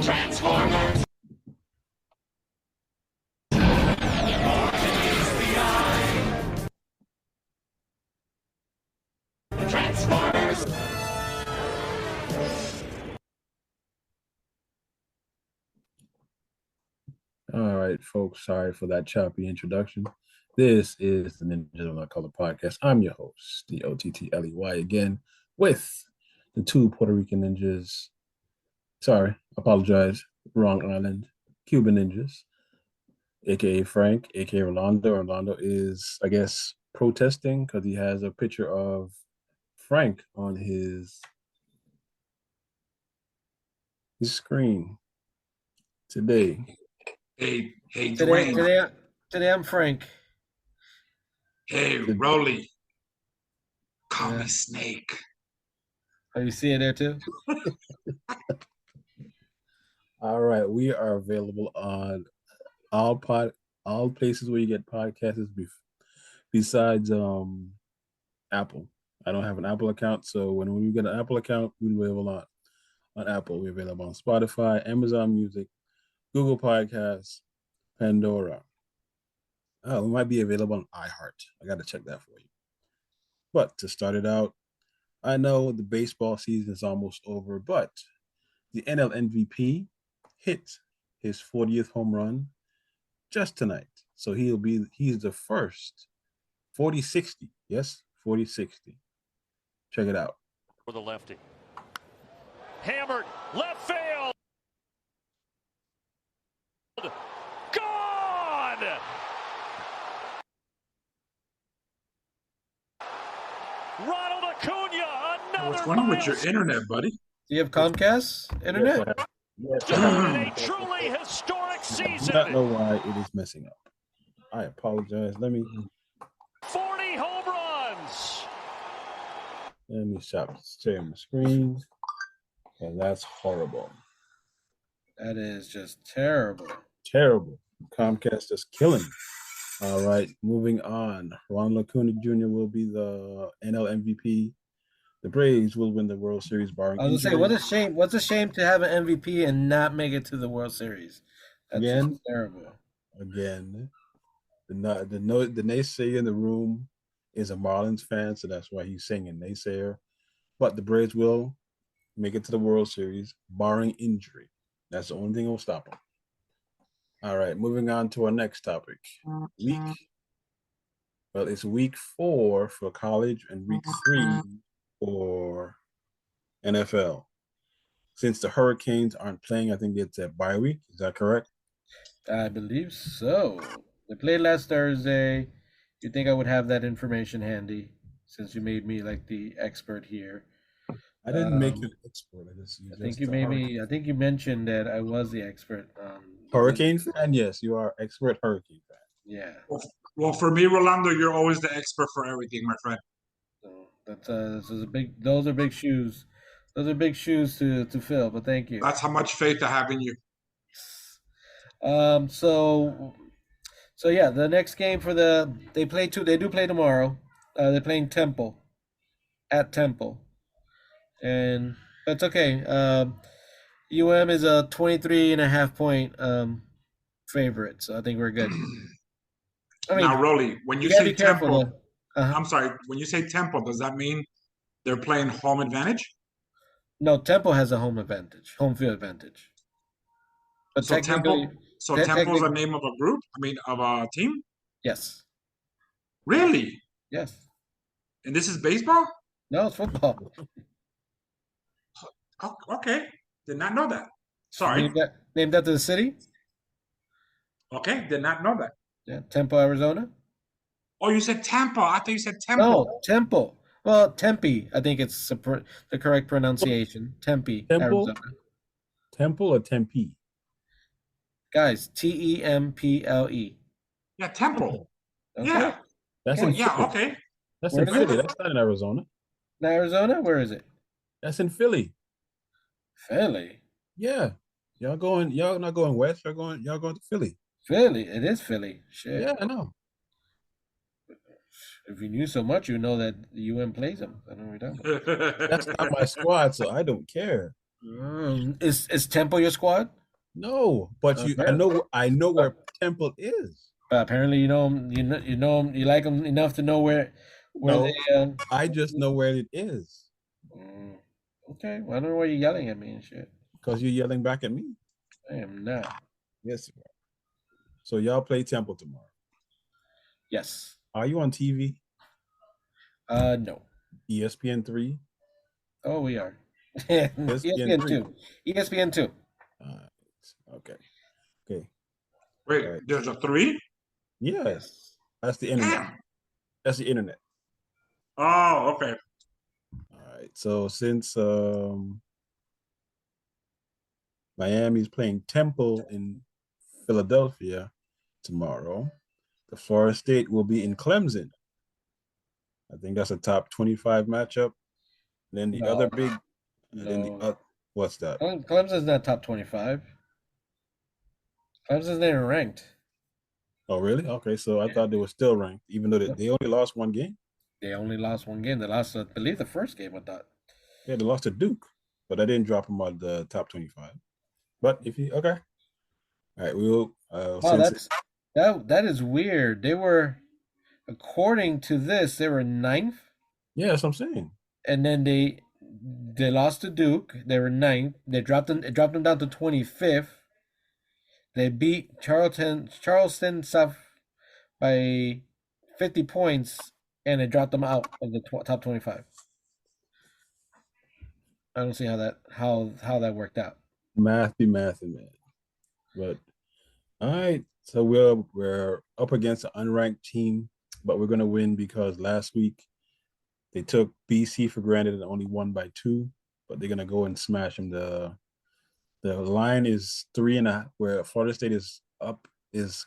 Transformers. Transformers. All right, folks. Sorry for that choppy introduction. This is the Ninjas of My Color podcast. I'm your host, the OTTLEY, again with the two Puerto Rican ninjas. Sorry, apologize. Wrong island. Cuban ninjas, aka Frank, aka Rolando. Rolando is, I guess, protesting because he has a picture of Frank on his screen today. Hey, Dwayne. Today I'm Frank. Hey, Rolly. Call me Snake. Oh, you see it there too? All right, we are available on all places where you get podcasts besides Apple. I don't have an Apple account, so when we get an Apple account, we're available on Apple. We're available on Spotify, Amazon Music, Google Podcasts, Pandora. Oh, we might be available on iHeart. I got to check that for you. But to start it out, I know the baseball season is almost over, but the NL MVP hit his 40th home run just tonight. So he's the first 40-60. Yes, 40-60. Check it out. For the lefty. Hammered, left field. Gone! Ronald Acuna, another. What's wrong with your internet, buddy? Do you have Comcast internet? Yes, A truly historic season. I don't know why it is messing up. I apologize. Let me 40 home runs. stay on the screen. And that's horrible. That is just terrible. Terrible. Comcast is killing. All right, moving on. Ronald Acuna Jr. will be the NL MVP. The Braves will win the World Series barring I was gonna say, injury. what a shame! What's a shame to have an MVP and not make it to the World Series? That's Again? just terrible. Again, the naysayer in the room is a Marlins fan, so that's why he's singing naysayer. But the Braves will make it to the World Series, barring injury. That's the only thing that will stop them. All right, moving on to our next topic. It's week 4 for college and week 3 for NFL. Since the Hurricanes aren't playing, I think it's a bye week. Is that correct? I believe so. They played last Thursday. You'd think I would have that information handy since you made me like the expert here. I didn't make you an expert. I think you mentioned that I was the expert. Hurricane fan? Yes, you are expert Hurricane fan. Yeah. Well, for me, Rolando, you're always the expert for everything, my friend. So those are big shoes. Those are big shoes to fill, but thank you. That's how much faith I have in you. So yeah, the next game they do play tomorrow. They're playing Temple at Temple. And that's okay. UM is a 23.5 point favorite, so I think we're good. Now, Rolly, when you say Temple, Uh-huh. I'm sorry, when you say Temple, does that mean they're playing home advantage? No, Temple has a home field advantage. But so technically, Temple's the name of a group? I mean, of a team? Yes. Really? Yes. And this is baseball? No, it's football. Oh, okay. Did not know that. Sorry. Named after the city? Okay, did not know that. Yeah, Temple, Arizona. Oh, you said Tampa. I thought you said Temple. No, Temple. Well, Tempe, I think it's the correct pronunciation. Tempe, Arizona. Temple or Tempe? Guys, Temple. Yeah, Temple. Okay. Yeah. That's in yeah, Philly. okay. That's in Philly. That's not in Arizona. In Arizona? Where is it? That's in Philly. Philly. Yeah. Y'all not going west, y'all going to Philly. Philly. It is Philly. Shit. Yeah, I know. If you knew so much, you know that the UM plays them. I don't know what you're talking about. That's not my squad, so I don't care. Is Temple your squad? No, but I know where Temple is. But apparently you know 'em- you know 'em- you like them enough to know where No, they. I just know where it is Mm, okay, well, I don't know why you're yelling at me and shit. because you're yelling back at me. I am not. Yes, you are. So y'all play Temple tomorrow. Yes. Are you on TV? No. ESPN 3? Oh, we are. ESPN three. two. ESPN two. Okay. Okay. Wait, All right. there's a 3? Yes. That's the internet. Damn. That's the internet. Oh, okay. All right. So since Miami's playing Temple in Philadelphia tomorrow, the Florida State will be in Clemson. I think that's a top 25 matchup. Then the No. other big, then No. the what's that? Clemson's not top 25. Clemson's not even ranked. Oh, really? Okay, so I thought they were still ranked, even though they only lost one game. They only lost one game. They lost, I believe, the first game. I thought. Yeah, they lost to Duke, but I didn't drop them out of the top 25. But if you okay, all right, we'll. Wow, that is weird. They were, according to this, they were ninth, yeah, that's what I'm saying. and then they lost to Duke. They were ninth. They dropped them. It dropped them down to 25th. They beat Charleston South by 50 points, and it dropped them out of the top 25. I don't see how that worked out. Math be mathing, man. But all right, so we're up against an unranked team, but we're gonna win because last week they took BC for granted and only won by 2. But they're gonna go and smash them. The line is 3.5, where Florida State is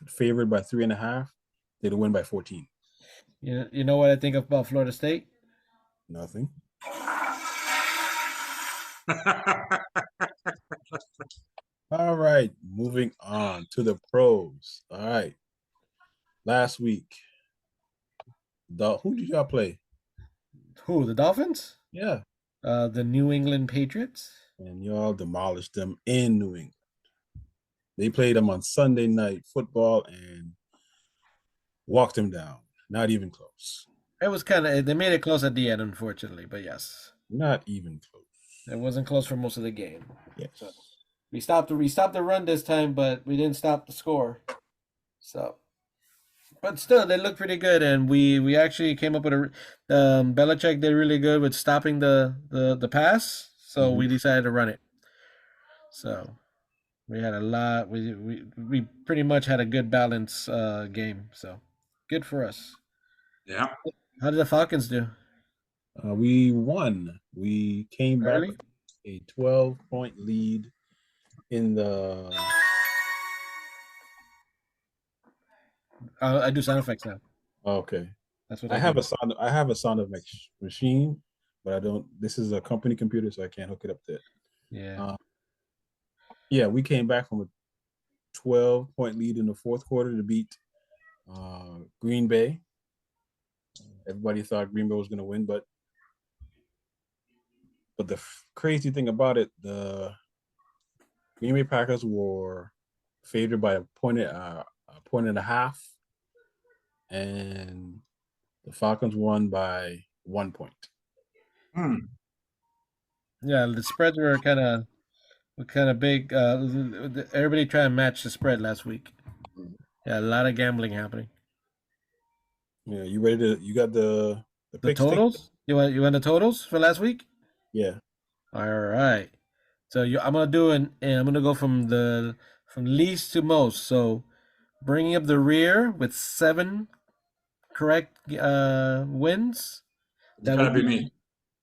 favored by 3.5. They'll win by 14. You know what I think about Florida State? Nothing. All right, moving on to the pros. All right. Last week, who did y'all play? Who, the Dolphins? Yeah. The New England Patriots. And y'all demolished them in New England. They played them on Sunday Night Football and walked them down. Not even close. It was they made it close at the end, unfortunately, but yes. Not even close. It wasn't close for most of the game. Yes. So we stopped the run this time, but we didn't stop the score. So, but still, they look pretty good, and we actually came up with a. Belichick did really good with stopping the pass, so we decided to run it. So we had a lot. We pretty much had a good balance game. So good for us. Yeah. How did the Falcons do? We won. We came back Early? with a 12-point lead in the. I do sound effects now. Okay. That's what I have do. I have a sound effects machine, but I don't. This is a company computer, so I can't hook it up there. Yeah. Yeah, we came back from a 12-point lead in the fourth quarter to beat Green Bay. Everybody thought Green Bay was going to win, but the crazy thing about it, the Green Bay Packers were favored by a point and a half, and the Falcons won by 1 point. Yeah, the spreads were kind of big. Everybody trying to match the spread last week. Yeah, a lot of gambling happening. Yeah, you ready to? You got the The totals? You want the totals for last week? Yeah. All right. So I'm gonna go from least to most. So bringing up the rear with 7 correct wins. That gotta be me.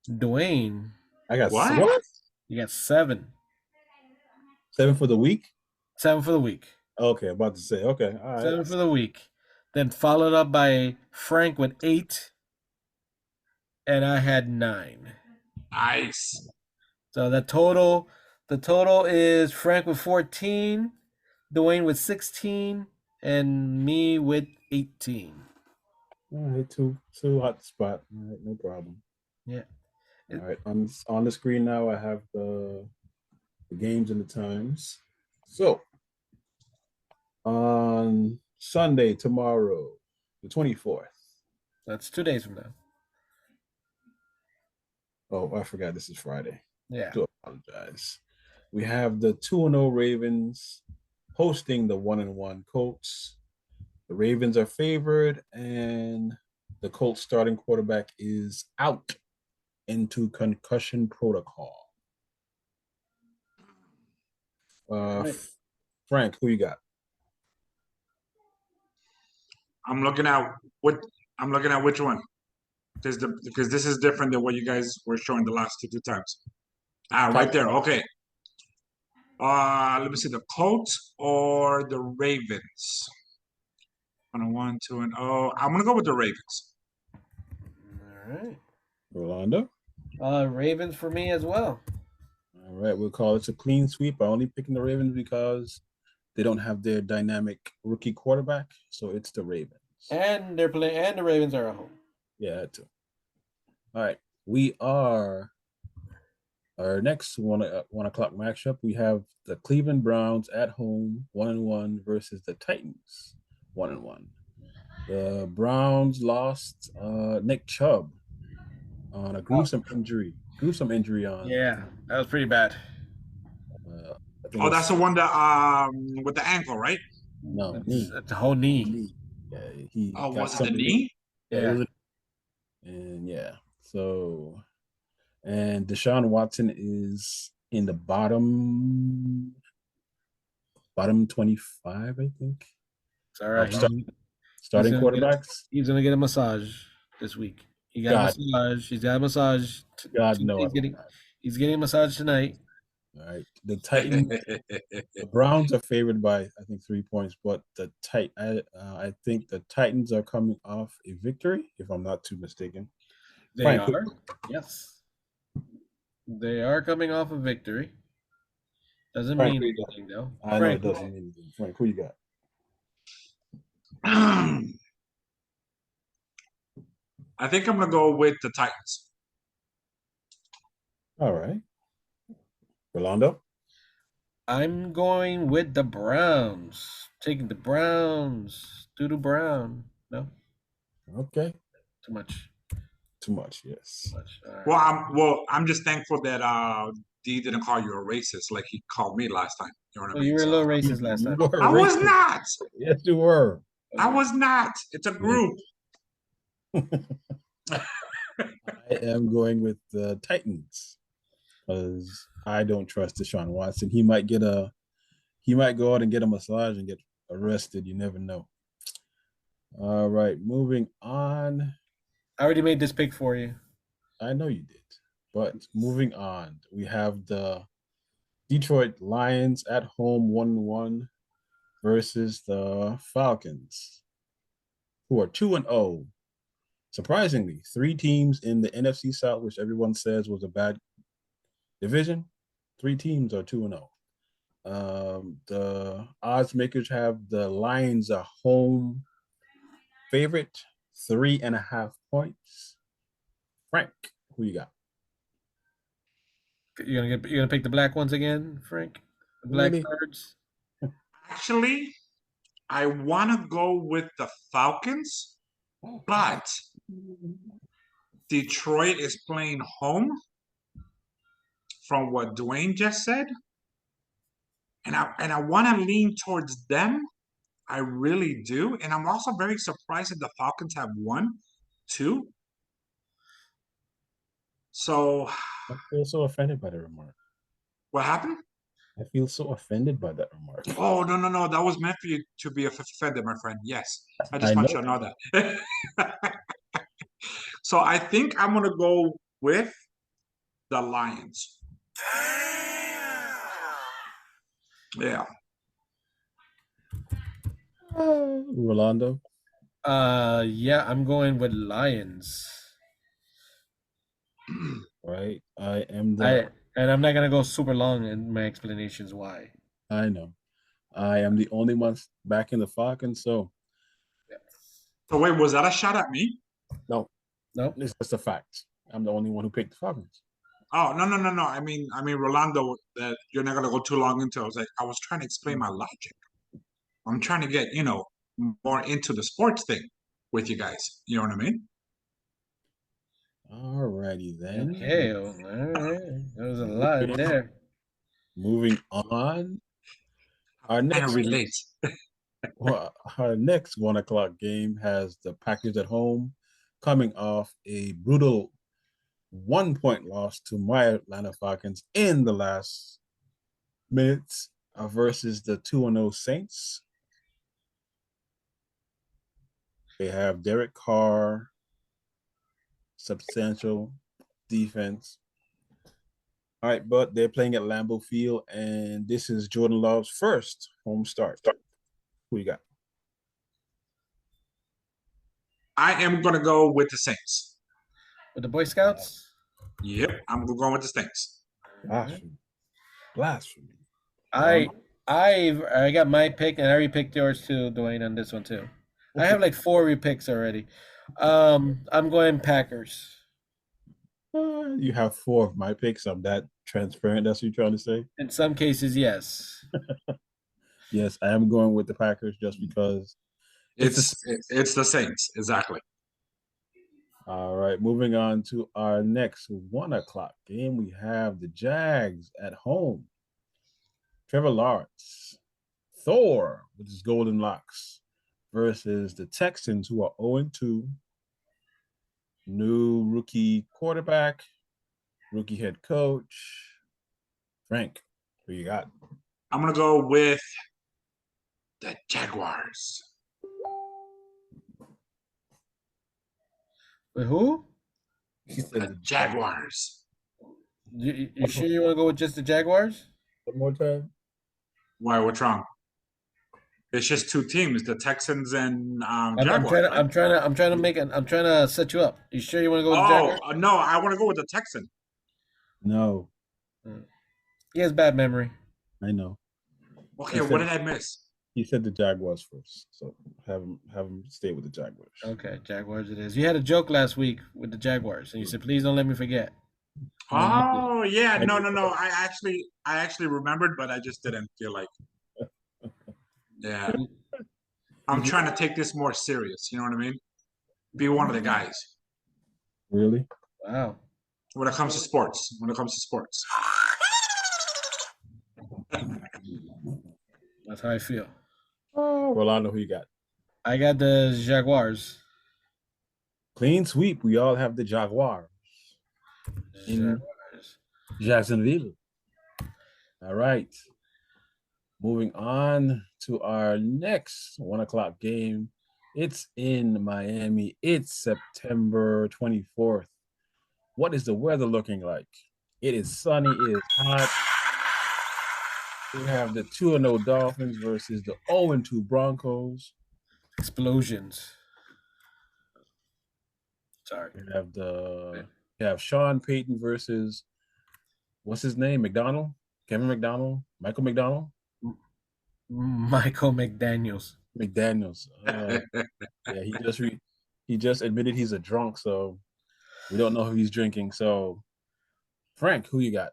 Dwayne. I got What? what? You got 7. 7 for the week. 7 for the week. Okay, about to say. Okay, all right. 7 for the week. Then followed up by Frank with 8. and I had 9. Nice. So the total is Frank with 14, Dwayne with 16, and me with 18. All right, two hot spot. All right, no problem. Yeah. All right, on the screen now, I have the games and the times. So on Sunday, tomorrow, the 24th. That's 2 days from now. Oh, I forgot this is Friday. Yeah. To apologize. We have the 2-0 Ravens hosting the 1-1 Colts. The Ravens are favored, and the Colts starting quarterback is out into concussion protocol. Right. Frank, who you got? I'm looking at which one. Because this is different than what you guys were showing the last two times. Right there. Okay. Let me see, the Colts or the Ravens. On a 1, 2, and I'm gonna go with the Ravens. All right. Rolando? Ravens for me as well. All right, we'll call it a clean sweep. I'm only picking the Ravens because they don't have their dynamic rookie quarterback, so it's the Ravens. And they're playing, and the Ravens are at home. Yeah, that too. All right, we are our next 1 o'clock matchup. We have the Cleveland Browns at home, 1-1 versus the Titans, 1-1. The Browns lost Nick Chubb on a gruesome injury. On. Yeah, that was pretty bad. That's the one that with the ankle, right? No, knee. It's a whole knee. Yeah, he. Was it the knee? Yeah. And yeah, so and Deshaun Watson is in the bottom 25, I think. It's all right. Starting quarterbacks. He's gonna get a massage this week. He got a massage. He's got a massage. God no. He's getting a massage tonight. All right. The Titans, the Browns are favored by I think 3 points, but I think the Titans are coming off a victory, if I'm not too mistaken. They are. Yes. They are coming off a victory. Doesn't mean anything though. I know it doesn't mean anything. Frank, who you got? I think I'm gonna go with the Titans. All right. Rolando? I'm going with the Browns. Taking the Browns. Doodoo Brown. No? Okay. Too much. Yes. Too much. Right. I'm just thankful that D didn't call you a racist like he called me last time. You know what I mean? You were a little racist last time. I was not. Yes, you were. I was not. It's a group. I am going with the Titans because I don't trust Deshaun Watson. He might go out and get a massage and get arrested. You never know. All right, moving on. I already made this pick for you. I know you did, but moving on, we have the Detroit Lions at home 1-1 versus the Falcons, who are 2-0. Surprisingly, 3 teams in the NFC South, which everyone says was a bad division, 3 teams are 2-0. The odds makers have the Lions a home favorite, 3.5 points. Frank, who you got? You're gonna pick the black ones again, Frank? The black birds? Actually, I want to go with the Falcons, but Detroit is playing home from what Dwayne just said. And I want to lean towards them. I really do. And I'm also very surprised that the Falcons have won, too. So I feel so offended by the remark. What happened? I feel so offended by that remark. Oh, no. That was meant for you to be offended, my friend. Yes. I just want you to know that. So I think I'm going to go with the Lions. Yeah. Rolando? Yeah, I'm going with Lions. right? I am And I'm not gonna go super long in my explanations why. I know. I am the only one back in the Falcons, so So wait, was that a shot at me? no, Nope. it's just a fact. I'm the only one who picked the Falcons. Oh no. I mean, Rolando. That you're not gonna go too long into. I was trying to explain my logic. I'm trying to get more into the sports thing with you guys. You know what I mean? Alrighty then. Okay. All right. There was a lot there. Moving on. Our And it next relates. Well, our next 1 o'clock game has the Packers at home, coming off a brutal 1 point loss to my Atlanta Falcons in the last minutes versus the 2-0 Saints. They have Derek Carr, substantial defense. All right, but they're playing at Lambeau Field, and this is Jordan Love's first home start. Who you got? I am gonna go with the Saints. With the Boy Scouts? Yep, I'm going with the Saints. Blasphemy. Blasphemy. I got my pick, and I already picked yours too, Dwayne, on this one too. I have like 4 picks already. I'm going Packers. You have 4 of my picks. I'm that transparent. That's what you're trying to say? In some cases, yes. Yes, I am going with the Packers just because. It's the Saints, exactly. All right, moving on to our next 1 o'clock game. We have the Jags at home. Trevor Lawrence, Thor with his golden locks versus the Texans, who are 0-2. New rookie quarterback, rookie head coach. Frank, who you got? I'm gonna go with the Jaguars. With who? He said The Jaguars. You sure you want to go with just the Jaguars? One more time. Why? What's wrong? It's just 2 teams, the Texans and I'm Jaguars. trying to, right? I'm trying to set you up. You sure you want to go with the Jaguars? No, I want to go with the Texan. No, He has bad memory. I know. Okay, what did I miss? He said the Jaguars first, so have him stay with the Jaguars. Okay, Jaguars it is. You had a joke last week with the Jaguars, and you said, "Please don't let me forget." Oh yeah, no. did. I actually remembered, but I just didn't feel like. Yeah, I'm trying to take this more serious. You know what I mean? Be one of the guys Really? Wow. when it comes to sports. When it comes to sports. That's how I feel. Rolando, who you got? I got the Jaguars. Clean sweep. We all have the Jaguars in Jaguars. Jacksonville. All right. Moving on to our next 1 o'clock game. It's in Miami. It's September 24th. What is the weather looking like? It is sunny. It is hot. We have the 2-0 Dolphins versus the 0-2 Broncos. Explosions. Sorry. We have Sean Payton versus what's his name? McDonald? Kevin McDonald? Michael McDonald? Michael McDaniels. McDaniels. Yeah, he just admitted he's a drunk, so we don't know who he's drinking. So, Frank, who you got?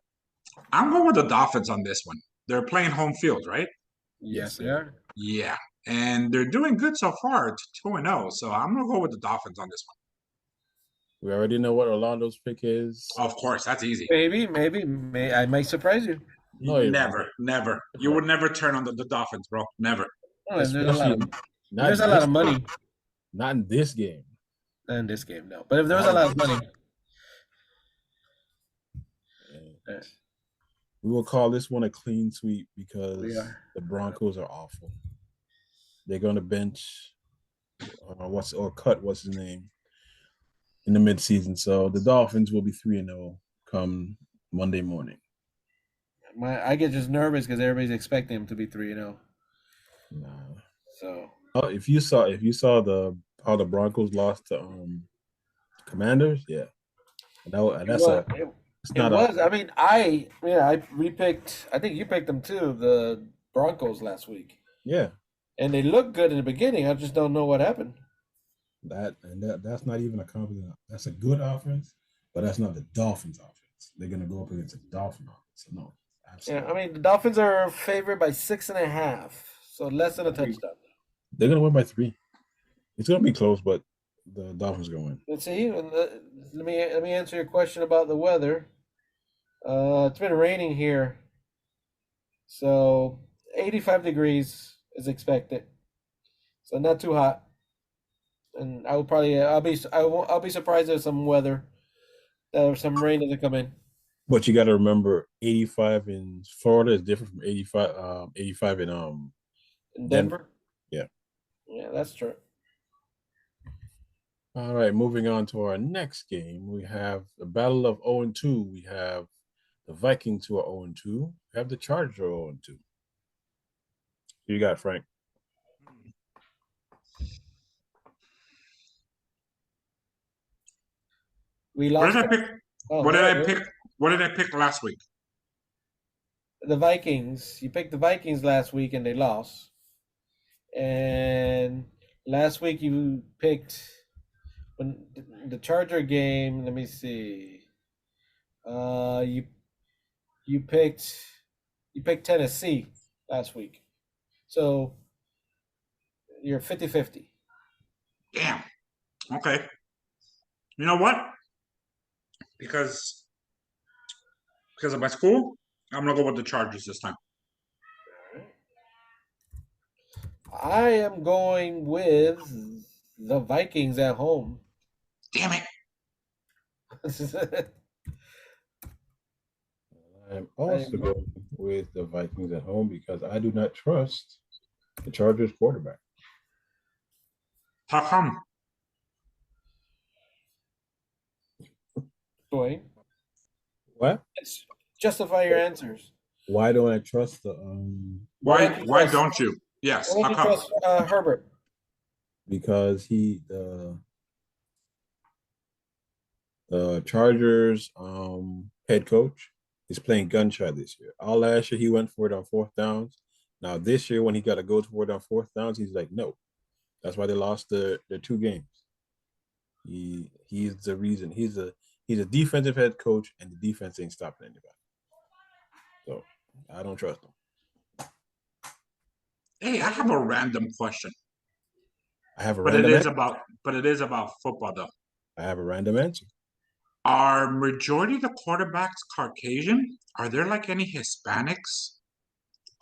I'm going with the Dolphins on this one. They're playing home field, right? Yes, they are. Yeah, and they're doing good so far. It's 2-0, so I'm gonna go with the Dolphins on this We already know what Orlando's pick is. one. Of course, that's easy. Maybe. I might surprise you. No, you Never. You would never turn on the Dolphins, bro. Never. Oh, there's Especially a lot of money Not in this game. in this game, no. But if there was a lot of money, We will call this one a clean sweep because We are. the Broncos are awful. They're going to bench what's his name in the midseason. So the Dolphins will be 3-0 come Monday morning. I get just nervous because everybody's expecting him to be 3-0. Nah. So If you saw how the Broncos lost to Commanders, yeah. And that's Well, it's it not was. I mean, we picked. I think you picked them too. The Broncos last week, yeah. and they looked good in the beginning. I just don't know what happened. That's not even a compliment. That's a good offense, but that's not the Dolphins' offense. They're gonna go up against a Dolphin offense. So no, Yeah, absolutely. I mean, the Dolphins are favored by 6.5, so less than a touchdown. They're gonna win by 3. It's gonna be close, but the Dolphins are gonna win. Let's see. Let me answer your question about the weather. It's been raining here, so 85 degrees is expected. So not too hot, and I will probably I'll be surprised if some weather, some rain doesn't come in But you got to remember, 85 in Florida is different from 85 in in Denver. Denver. Yeah. Yeah, that's true. All right, moving on to our next game. We have the Battle of 0 and 2. We have the Vikings who are 0 and 2. We have the Chargers who are 0 and 2. Who you got, Frank? We What lost. did I pick? Oh, What did no, I pick? What did I pick last week? the Vikings. You picked the Vikings last week and they lost. And last week you picked when the Charger game. Let me see. You picked Tennessee last week. So you're 50-50. Damn. Okay. You know what? Because of my school, I'm gonna go with the Chargers this time. I am going with the Vikings at home. Damn it. I'm also going with the Vikings at home because I do not trust the Chargers quarterback. How come? Dwayne, What? justify your answers. Why don't I trust the Why don't you? Yes. Why How don't you come? trust Herbert? because the Chargers head coach is playing gun shy this year. All last year he went for it on 4th downs. Now this year when he got to go for it on 4th downs, he's like, no. That's why they lost the 2 games. He's the reason. He's a defensive head coach, and the defense ain't stopping anybody. So I don't trust him. Hey, I have a random question, I have a but it random is answer. about football though. I have a random answer. Are majority of the quarterbacks Caucasian? Are there like any Hispanics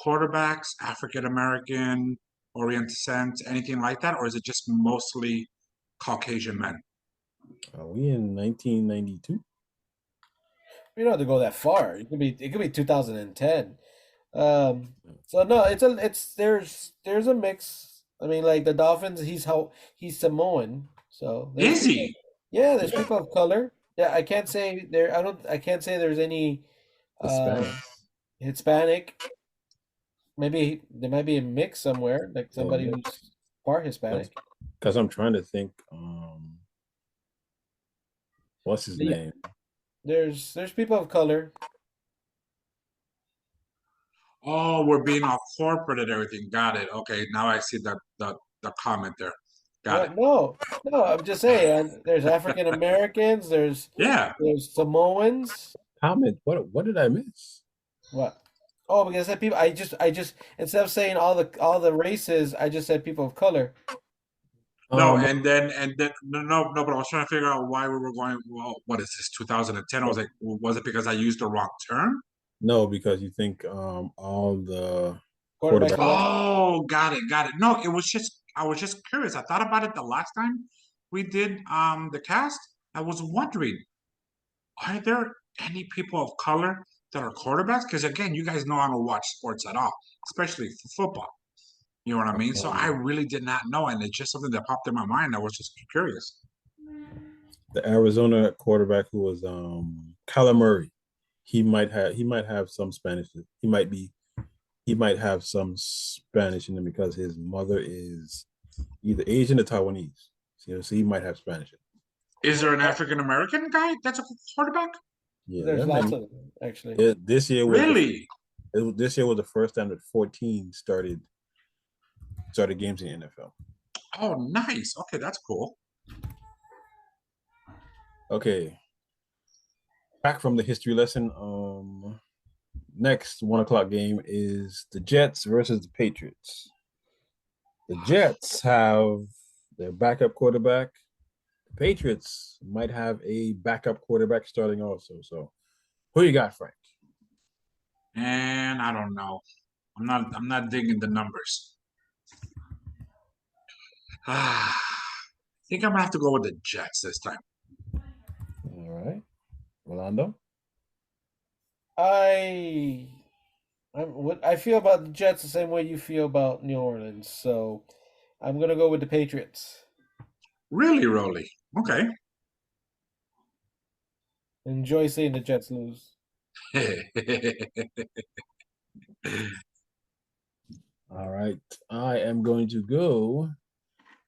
quarterbacks, African American, Orient descent, anything like that, or is it just mostly Caucasian men? Are we in 1992? You don't have to go that far. It could be 2010. So no, there's a mix. I mean, like the Dolphins, he's Samoan. So Is he? Yeah, there's people of color. Yeah, I can't say there's any Hispanic. Hispanic. Maybe there might be a mix somewhere, like somebody who's part Hispanic. Because I'm trying to think. What's his Yeah. name? There's people of color. Oh, we're being all corporate and everything. Got it. Okay, now I see the comment there. Got it. No, I'm just saying. There's African Americans. There's Yeah. Samoans. Comment. What did I miss? What? Oh, because I said people. I just instead of saying all the races, I just said people of color. No, and then no, but I was trying to figure out why we were going. Well, what is this? 2010. I was like, was it because I used the wrong term? No, because you think all the Quarterback. Oh, got it. No, I was just curious. I thought about it the last time we did the cast. I was wondering, are there any people of color that are quarterbacks? Because again, you guys know I don't watch sports at all, especially for football. You know what I mean? So I really did not know, and it's just something that popped in my mind. I was just curious. the Arizona quarterback who was Kyler Murray. He might have some Spanish. He might have some Spanish in him because his mother is either Asian or Taiwanese. So he might have Spanish in him. Is there an African American guy that's a quarterback? Yeah, There's there are lots many. of them, actually. This year was Really? this year was the first time that 14 started games in the NFL. Oh, nice. Okay, that's cool. Okay, back from the history lesson. Next 1 o'clock game is the Jets versus the Patriots. The Jets have their backup quarterback. The Patriots might have a backup quarterback starting also. So, who you got, Frank? And I don't know. I'm not digging the numbers. I think I'm gonna have to go with the Jets this time. All right, Rolando. I feel about the Jets the same way you feel about New Orleans, so I'm gonna go with the Patriots. Really, Rolly? Okay. Enjoy seeing the Jets lose. All right, I am going to go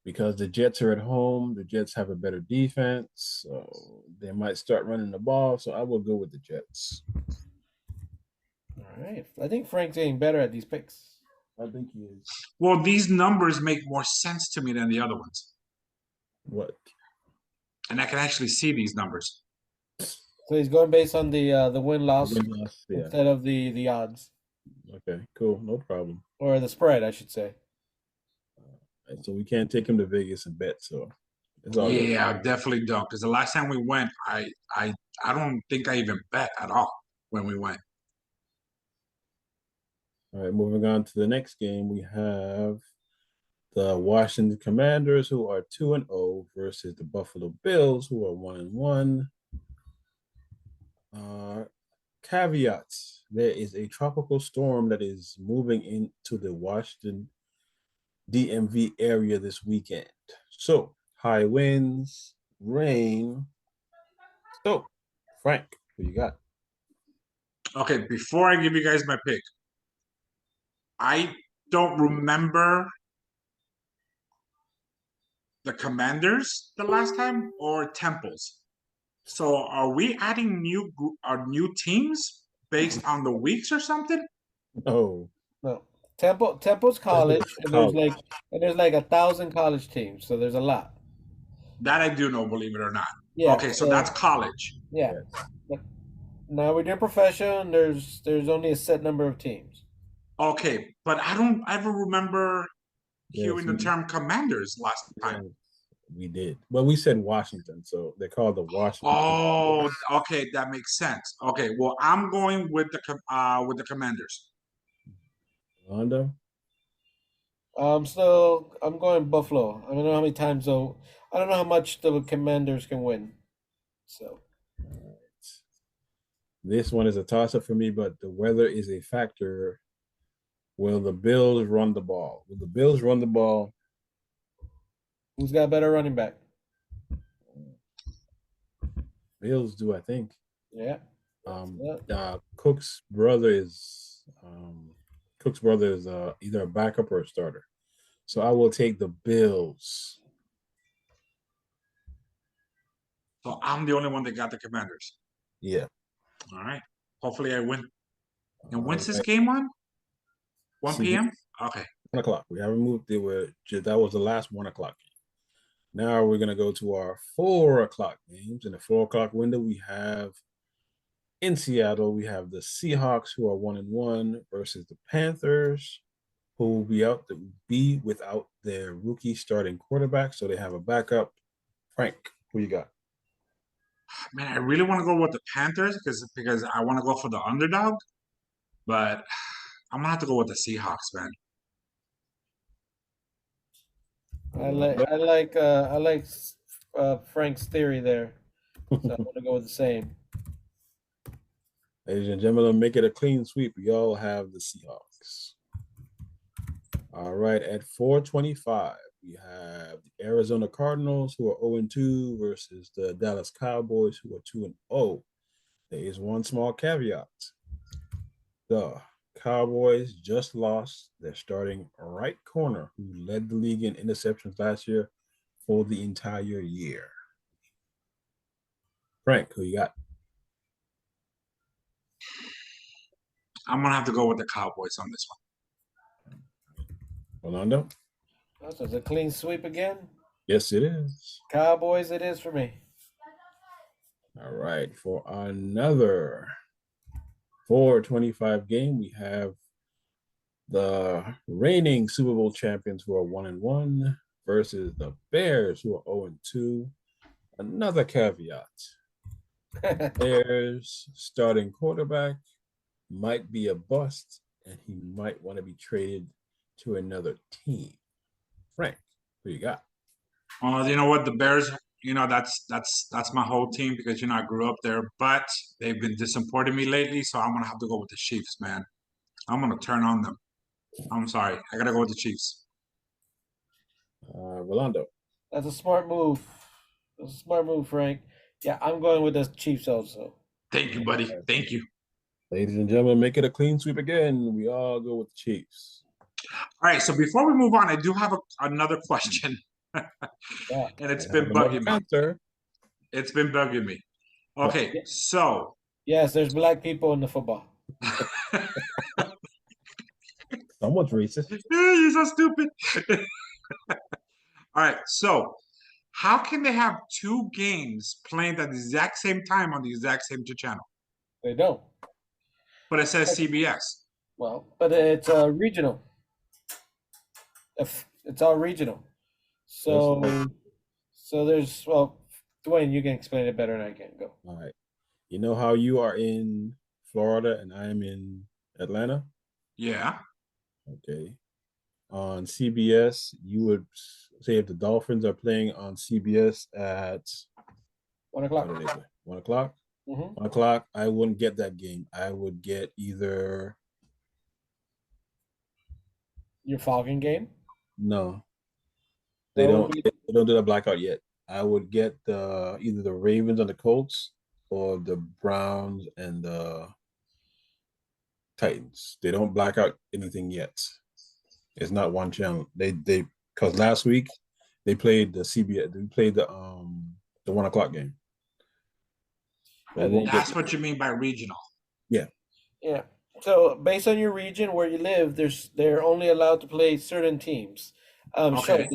because the Jets are at home. The Jets have a better defense, so they might start running the ball. So I will go with the Jets. All right. I think Frank's getting better at these picks. I think he is. Well, these numbers make more sense to me than the other ones, What? and I can actually see these numbers. So he's going based on the win-loss Win-loss, yeah. instead of the odds Okay, cool. No problem. or the spread, I should say. And so we can't take him to Vegas and bet. So it's all good. Yeah, I definitely don't. Because the last time we went, I don't think I even bet at all when we went. All right, moving on to the next game, we have the Washington Commanders, who are 2-0, versus the Buffalo Bills, who are 1-1. Caveats: there is a tropical storm that is moving into the Washington DMV area this weekend. So high winds, rain. So, Frank, who you got? Okay, before I give you guys my pick, I don't remember the Commanders the last time or Temples. So are we adding new teams based on the weeks or something? Oh, No. Temple's college, and college. there's like 1,000 college teams, so there's a lot. That I do know, believe it or not. Yeah. Okay, so that's college. yeah. Yes. But now we're doing professional, and there's only a set number of teams. Okay, but I don't ever remember hearing the Yes, term Commanders last time. yes, we did. Well, we said Washington, so they're called the Washington. Oh, okay, that makes sense. Okay, well, I'm going with the Commanders. Rondo. I'm going Buffalo. I don't know how many times though. I don't know how much the Commanders can win. So This one is a toss-up for me, but the weather is a factor. Will the Bills run the ball? Will the Bills run the ball? who's got a better running back? Bills do, I think. Yeah. Cook's brother is either a backup or a starter. So I will take the Bills. So I'm the only one that got the Commanders. Yeah. All right. Hopefully I win. And when's this Alright. game on? 1 CB. p.m. Okay. 1 o'clock. We haven't moved. That was the last 1 o'clock game. Now we're gonna go to our 4 o'clock games. In the 4 o'clock window, we have in Seattle, we have the Seahawks, who are 1-1, versus the Panthers, who will be without their rookie starting quarterback. So they have a backup. Frank, who you got? Man, I really want to go with the Panthers because I want to go for the underdog, but I'm gonna have to go with the Seahawks, man. I like Frank's theory there. So I'm gonna go with the same. Ladies and gentlemen, make it a clean sweep. We all have the Seahawks. All right, at 4:25, we have the Arizona Cardinals, who are 0-2, versus the Dallas Cowboys, who are 2-0. There is one small caveat. The Cowboys just lost their starting right corner, who led the league in interceptions last year for the entire year. Frank, who you got? I'm gonna have to go with the Cowboys on this one. Orlando? Oh, so it's a clean sweep again. Yes, it is. Cowboys, it is for me. All right. For another 425 game, we have the reigning Super Bowl champions who are 1-1 versus the Bears who are 0-2. Another caveat. Bears starting quarterback might be a bust, and he might want to be traded to another team. Frank, who you got? You know what? The Bears, that's my whole team because I grew up there, but they've been disappointing me lately, so I'm gonna have to go with the Chiefs, man. I'm gonna turn on them. I'm sorry. I gotta go with the Chiefs. Rolando. That's a smart move. That's a smart move, Frank. Yeah, I'm going with the Chiefs also. Thank you, buddy. Thank you. Ladies and gentlemen, make it a clean sweep again. We all go with the Chiefs. All right, so before we move on, I do have another question. Yeah. And it's I been have another bugging me. answer. It's been bugging me. Okay, so Yes, there's black people in the football. Someone's racist. you're so stupid. All right, so how can they have two games playing at the exact same time on the exact same channel? They don't. But it says CBS. Well, but it's regional. It's all regional. So, there's Dwayne, you can explain it better than I can. Go. All right. You know how you are in Florida and I am in Atlanta? Yeah. Okay. On CBS, you would say if the Dolphins are playing on CBS at 1 o'clock. 1 o'clock? Mm-hmm. 1 o'clock, I wouldn't get that game. I would get either Your Falcon game. no. They don't do the blackout yet. I would get either the Ravens and the Colts or the Browns and the Titans. They don't black out anything yet. It's not one channel. They because last week they played the CBS. They played the 1 o'clock game. That's what you mean by regional. Yeah. Yeah. So based on your region where you live, they're only allowed to play certain teams. Okay.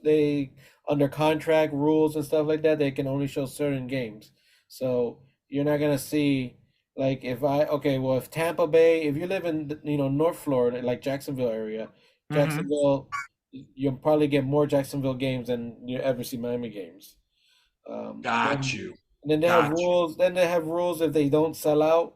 They under contract rules and stuff like that, they can only show certain games. So you're not gonna see like if Tampa Bay, if you live in North Florida, like Jacksonville area, Jacksonville, you'll probably get more Jacksonville games than you ever see Miami games. Got you. And then they have rules. Then they have rules if they don't sell out.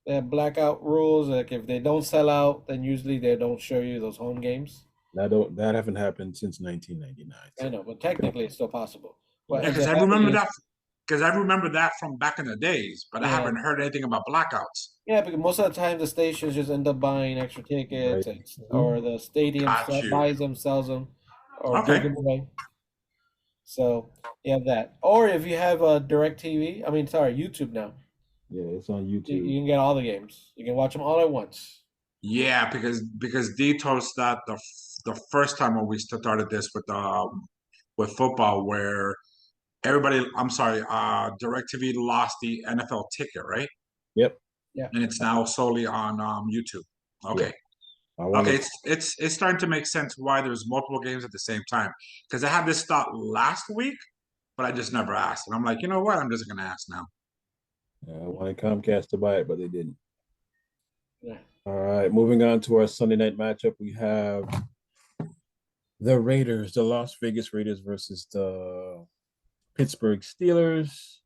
They have blackout rules. Like if they don't sell out, then usually they don't show you those home games. That haven't happened since 1999. I know, but technically it's still possible. But Yeah, because I remember that. Because I remember that from back in the days, but I haven't heard anything about blackouts. Yeah, because most of the time the stations just end up buying extra tickets, or the stadium buys them, sells them, or gives them away. So you have that. Or if you have a YouTube now. Yeah, it's on YouTube. You can get all the games. You can watch them all at once. Yeah, because D told us that the first time when we started this with football, where DirecTV lost the NFL ticket, right? Yep. Yeah. And it's now solely on YouTube. Okay. Yeah. Okay, it's starting to make sense why there's multiple games at the same time. Because I had this thought last week, but I just never asked. And I'm like, you know what? I'm just gonna ask now. I wanted Comcast to buy it, but they didn't. Yeah. All right, moving on to our Sunday night matchup. We have the Las Vegas Raiders versus the Pittsburgh Steelers.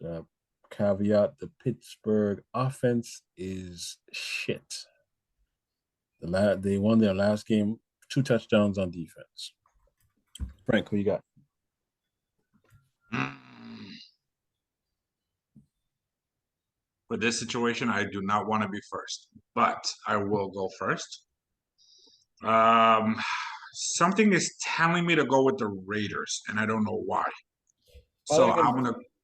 The caveat: the Pittsburgh offense is shit. They won their last game, 2 touchdowns on defense. Frank, who you got? For this situation, I do not want to be first, but I will go first. Something is telling me to go with the Raiders, and I don't know why.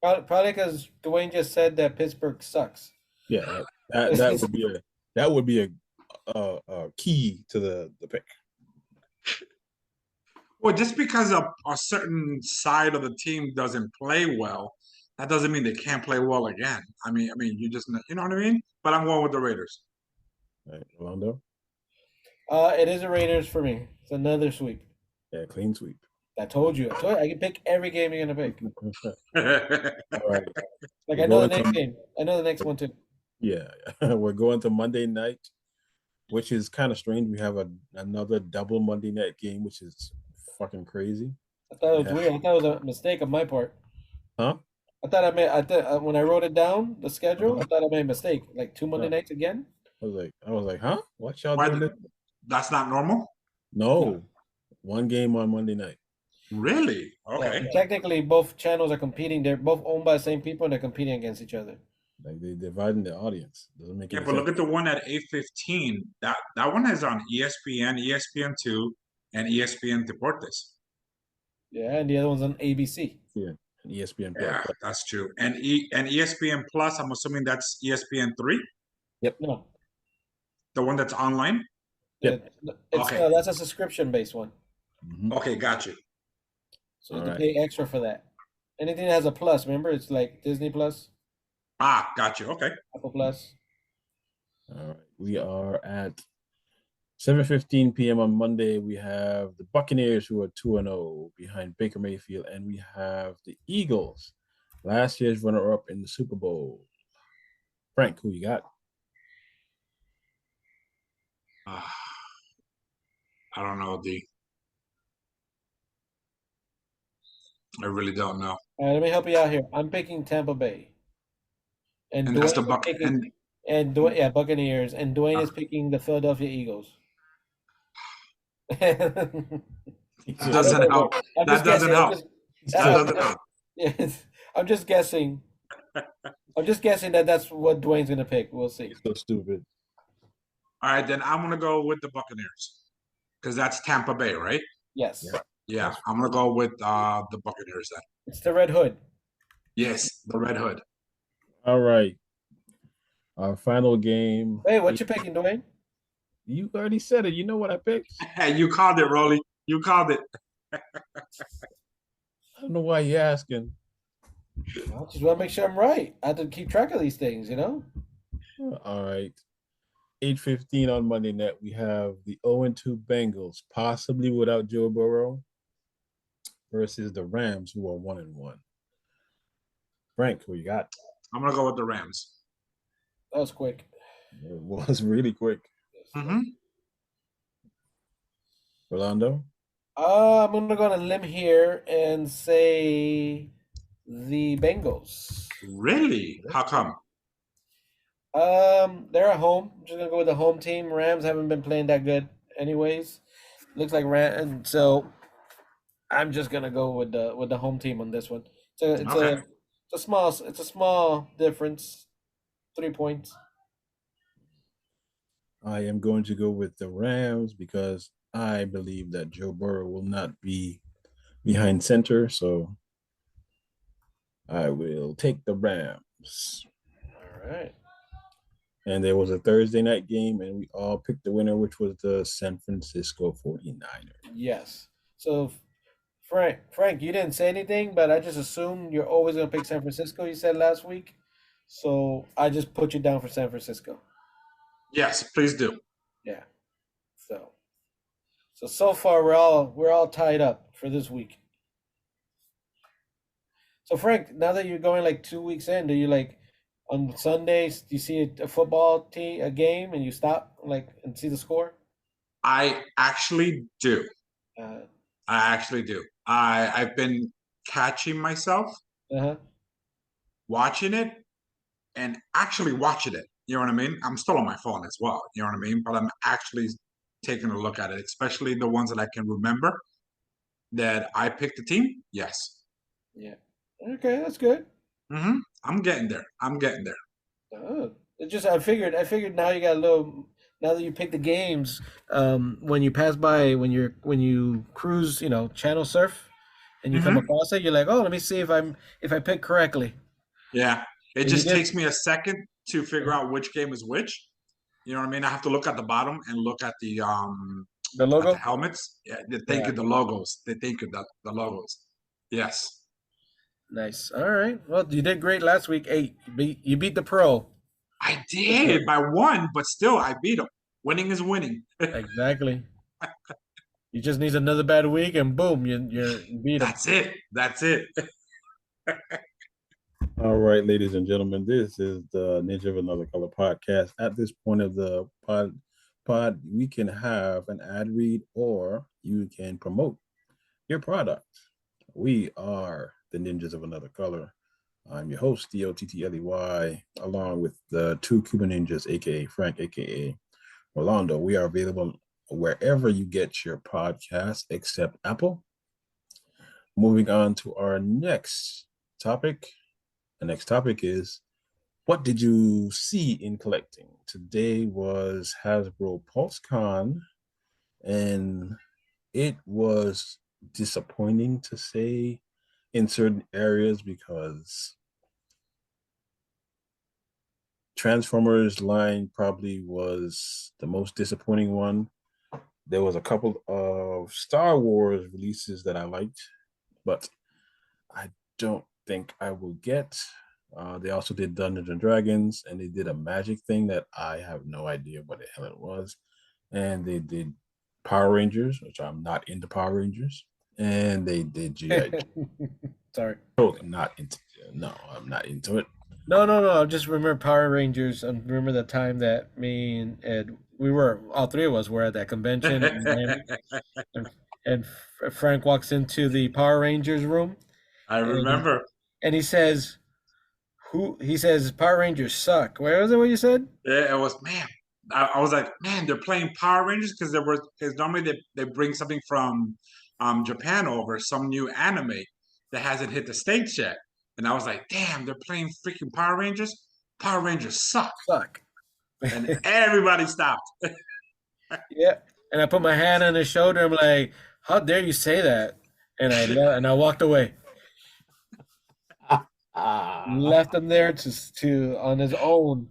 Probably because Dwayne just said that Pittsburgh sucks. Yeah, that would be a key to the pick. Well, just because a certain side of the team doesn't play well, that doesn't mean they can't play well again. You just you know what I mean. But I'm going with the Raiders. Right, Orlando. It is a Raiders for me. It's another sweep. Yeah, clean sweep. I told you. I can pick every game you're gonna pick. All right. Like We're I know the going next to- game. I know the next one too. Yeah, we're going to Monday night, which is kind of strange. We have another double Monday night game, which is fucking crazy. I thought it was Yeah. weird. I thought it was a mistake on my part. Huh? I thought I made. I thought when I wrote it down, the schedule, Uh-huh. I thought I made a mistake. Like 2 Monday Yeah. nights again. I was like, huh? What y'all Why doing? the- This? That's not normal. No, one game on Monday night. Really? Yeah, Okay. and technically, both channels are competing. They're both owned by the same people, and they're competing against each other. Like they dividing the audience. Doesn't make Yeah, any but sense. look at the one at 8:15. That one is on ESPN, ESPN2, and ESPN Deportes. Yeah, and the other one's on ABC. Yeah, and ESPN Plus. Yeah, that's true. And ESPN Plus, I'm assuming that's ESPN3, No, the one that's online. Yep. it's Okay. that's a subscription-based one. Mhm. Okay, got you. So you have to Alright. pay extra for that. Anything that has a plus, remember, it's like Disney Plus, Ah, got you. Okay. Apple Plus. All right, we are at 7:15 p.m. on Monday. We have the Buccaneers, who are 2-0 behind Baker Mayfield, and we have the Eagles, last year's runner-up in the Super Bowl. Frank, who you got? Ah, I don't know, D. I really don't know. All right, let me help you out here. I'm picking Tampa Bay. And that's the Dwayne is Buck. picking, And yeah, Buccaneers. And Dwayne is picking the Philadelphia Eagles. that doesn't help. I'm That just doesn't guessing. help. That doesn't help. Yes, I'm just guessing. I'm just guessing that's what Dwayne's gonna pick. We'll see. So stupid. All right, then I'm gonna go with the Buccaneers because that's Tampa Bay, right? Yes, Yeah. Yeah, I'm gonna go with the Buccaneers then. it's the Red Hood. Yes, the Red Hood. All right. Our final game. Wait, what you picking, Dwayne? You already said it. You know what I picked. Hey, you called it, Rolly. You called it. I don't know why you're asking. I just want to make sure I'm right. I have to keep track of these things, you know. All right. 8:15 on Monday night. We have the 0-2 Bengals, possibly without Joe Burrow, versus the Rams, who are 1-1. Frank, who you got? I'm gonna go with the Rams. That was quick. It was really quick. Mm-hmm. Rolando? I'm gonna go on a limb here and say the Bengals. Really? How come? They're at home. I'm just gonna go with the home team. Rams haven't been playing that good, anyways. Looks like and so I'm just gonna go with the home team on this one. So Okay. it's a small difference. 3 points. I am going to go with the Rams because I believe that Joe Burrow will not be behind center. So I will take the Rams. All right. And there was a Thursday night game, and we all picked the winner, which was the San Francisco 49ers. Yes. So Frank, you didn't say anything, but I just assumed you're always gonna pick San Francisco. You said last week, so I just put you down for San Francisco. Yes, please do. Yeah. So far we're all tied up for this week. So Frank, now that you're going like 2 weeks in, do you like on Sundays do you see a football team a game and you stop like and see the score? I actually do. Uh I actually do. I've been catching myself huh. watching it and actually watching it. You know what I mean? I'm still on my phone as well. You know what I mean? But I'm actually taking a look at it, especially the ones that I can remember that I picked the team. Yes. Yeah. Okay, that's good. Mm-hmm. I'm getting there. I'm getting there. Oh, it just I figured now you got a little now that you pick the games when you pass by when you cruise channel surf and you come across it you're like, oh, let me see if I pick correctly. Yeah. It And just you did. takes me a second to figure out which game is which. You know what I mean? I have to look at the bottom and look at the The Not logo? the helmets. Yeah, they think Yeah. of the logos. They think of the logos. Yes. Nice. All right. Well, you did great last week. Hey, you beat the pro. I did by one, but still I beat him. Winning is winning. Exactly. You just need another bad week, and boom, you beat him. That's it. That's it. All right, ladies and gentlemen, this is the Ninja of Another Color podcast. At this point of the pod, we can have an ad read or you can promote your product. We are the Ninjas of Another Color. I'm your host, DOTTLEY, along with the two Cuban ninjas, aka Frank, aka Rolando. We are available wherever you get your podcast except Apple. Moving on to our next topic. The next topic is, what did you see in collecting? Today was Hasbro PulseCon, and it was disappointing to say in certain areas because Transformers line probably was the most disappointing one. There was a couple of Star Wars releases that I liked, but I don't think I will get. They also did Dungeons and Dragons, and they did a magic thing that I have no idea what the hell it was. And they did Power Rangers, which I'm not into Power Rangers, and they did GI. Sorry. Totally not into. No, I'm not into it. No. I just remember Power Rangers. I remember the time that me and Ed, all three of us were at that convention, and Frank walks into the Power Rangers room. I remember. And he says, he says Power Rangers suck. Where was it what you said? Yeah, it was, man. I was like, man, they're playing Power Rangers because normally they bring something from Japan over, some new anime that hasn't hit the States yet. And I was like, damn, they're playing freaking Power Rangers. Power Rangers suck. And everybody stopped. Yeah. And I put my hand on his shoulder. I'm like, how dare you say that? And I walked away. Left him there to on his own.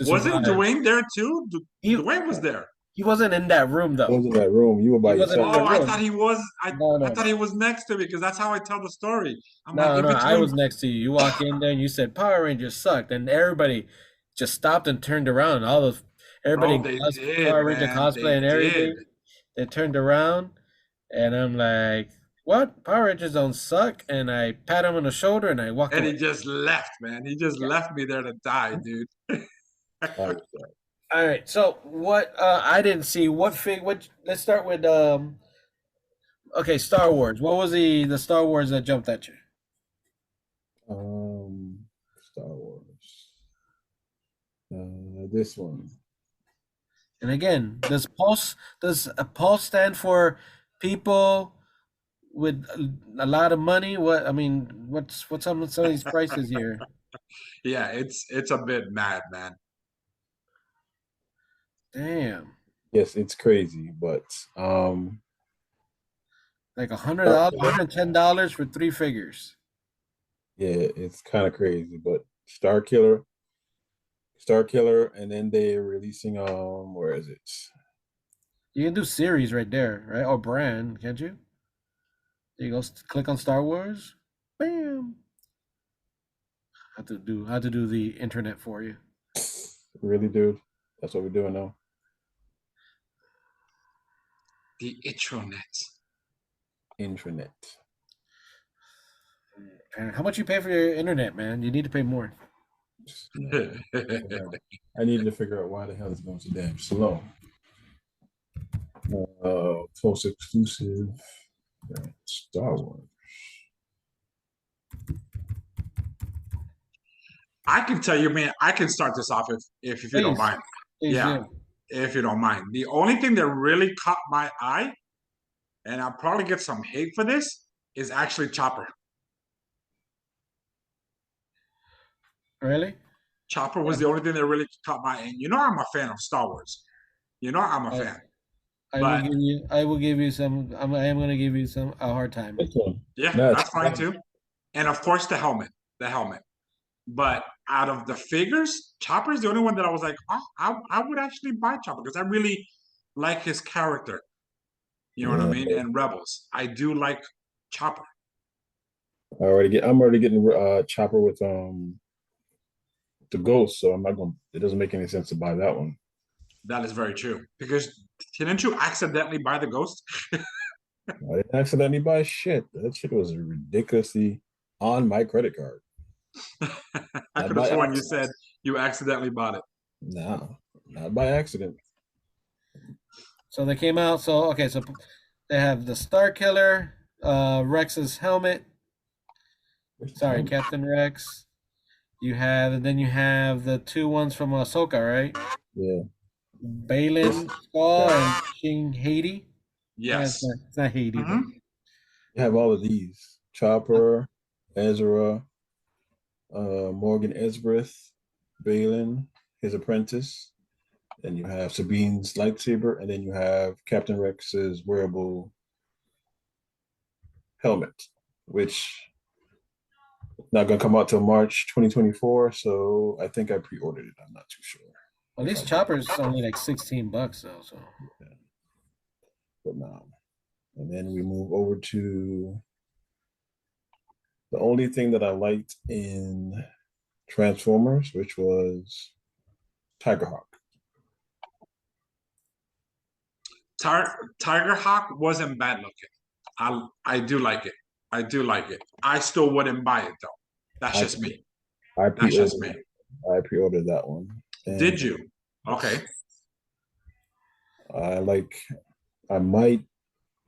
Wasn't Dwayne there too? Dwayne was there. He wasn't in that room though. I was in that room. You were by yourself. Oh, I thought he was. I No. thought he was next to me because that's how I tell the story. I'm No, like, I was next to you. You walked in there and you said Power Rangers sucked, and everybody just stopped and turned around. Everybody Power Ranger cosplay and everything. They turned around, and I'm like, "What? Power Rangers don't suck?" And I pat him on the shoulder and I walked away. And he just left, man. He just left me there to die, dude. All right. So what I didn't see what let's start with okay, Star Wars. What was the Star Wars that jumped at you? Star Wars. This one. And again, does a pulse stand for people with a lot of money? What's some of these prices here? Yeah, it's a bit mad, man. Damn. Yes, it's crazy, but like $100, $110 for 3 figures. Yeah, it's kind of crazy, but Star Killer, and then they're releasing where is it? You can do series right there, right? Or brand, can't you? There you go. Click on Star Wars. Bam. I have to do the internet for you. Really, dude? That's what we're doing now. The Intranet. How much you pay for your internet, man? You need to pay more. I needed to figure out why the hell it's going so damn slow. Close exclusive Star Wars. I can tell you, man, I can start this off if you don't mind. Please, yeah, if you don't mind. The only thing that really caught my eye, and I'll probably get some hate for this, is actually Chopper. Really? Chopper was the only thing that really caught my eye. And you know I'm a fan of Star Wars. You know I'm a fan. I will give you some. I am going to give you a hard time. Yeah, that's fine too. And of course the helmet. But out of the figures, Chopper is the only one that I was like, oh, I would actually buy Chopper because I really like his character. You know what I Yeah. mean? And Rebels. I do like Chopper. I'm already getting Chopper with the Ghost, so I'm not going. It doesn't make any sense to buy that one. That is very true. Because didn't you accidentally buy the Ghost? I didn't accidentally buy shit. That shit was ridiculously on my credit card. I could have sworn you said you accidentally bought it. No, not by accident. So they came out. So okay, so they have the Star Killer, Rex's helmet. Sorry, Captain Rex. You have, and then you have the two ones from Ahsoka, right? Yeah. Balin Skull and King Haiti. Yes. It's not Haiti. Mhm. You have all of these: Chopper, Ezra, Morgan Esbrith, Balin, his apprentice. Then you have Sabine's lightsaber, and then you have Captain Rex's wearable helmet, which not gonna come out till March 2024. So I think I pre-ordered it. I'm not too sure. Well, these choppers only like $16 though. So But now, and then we move over to the only thing that I liked in Transformers, which was Tigerhawk. Tiger Hawk wasn't bad looking. I do like it. I do like it. I still wouldn't buy it though. That's I- just me. I That's just me. pre-ordered that one. And Did you? Okay. I might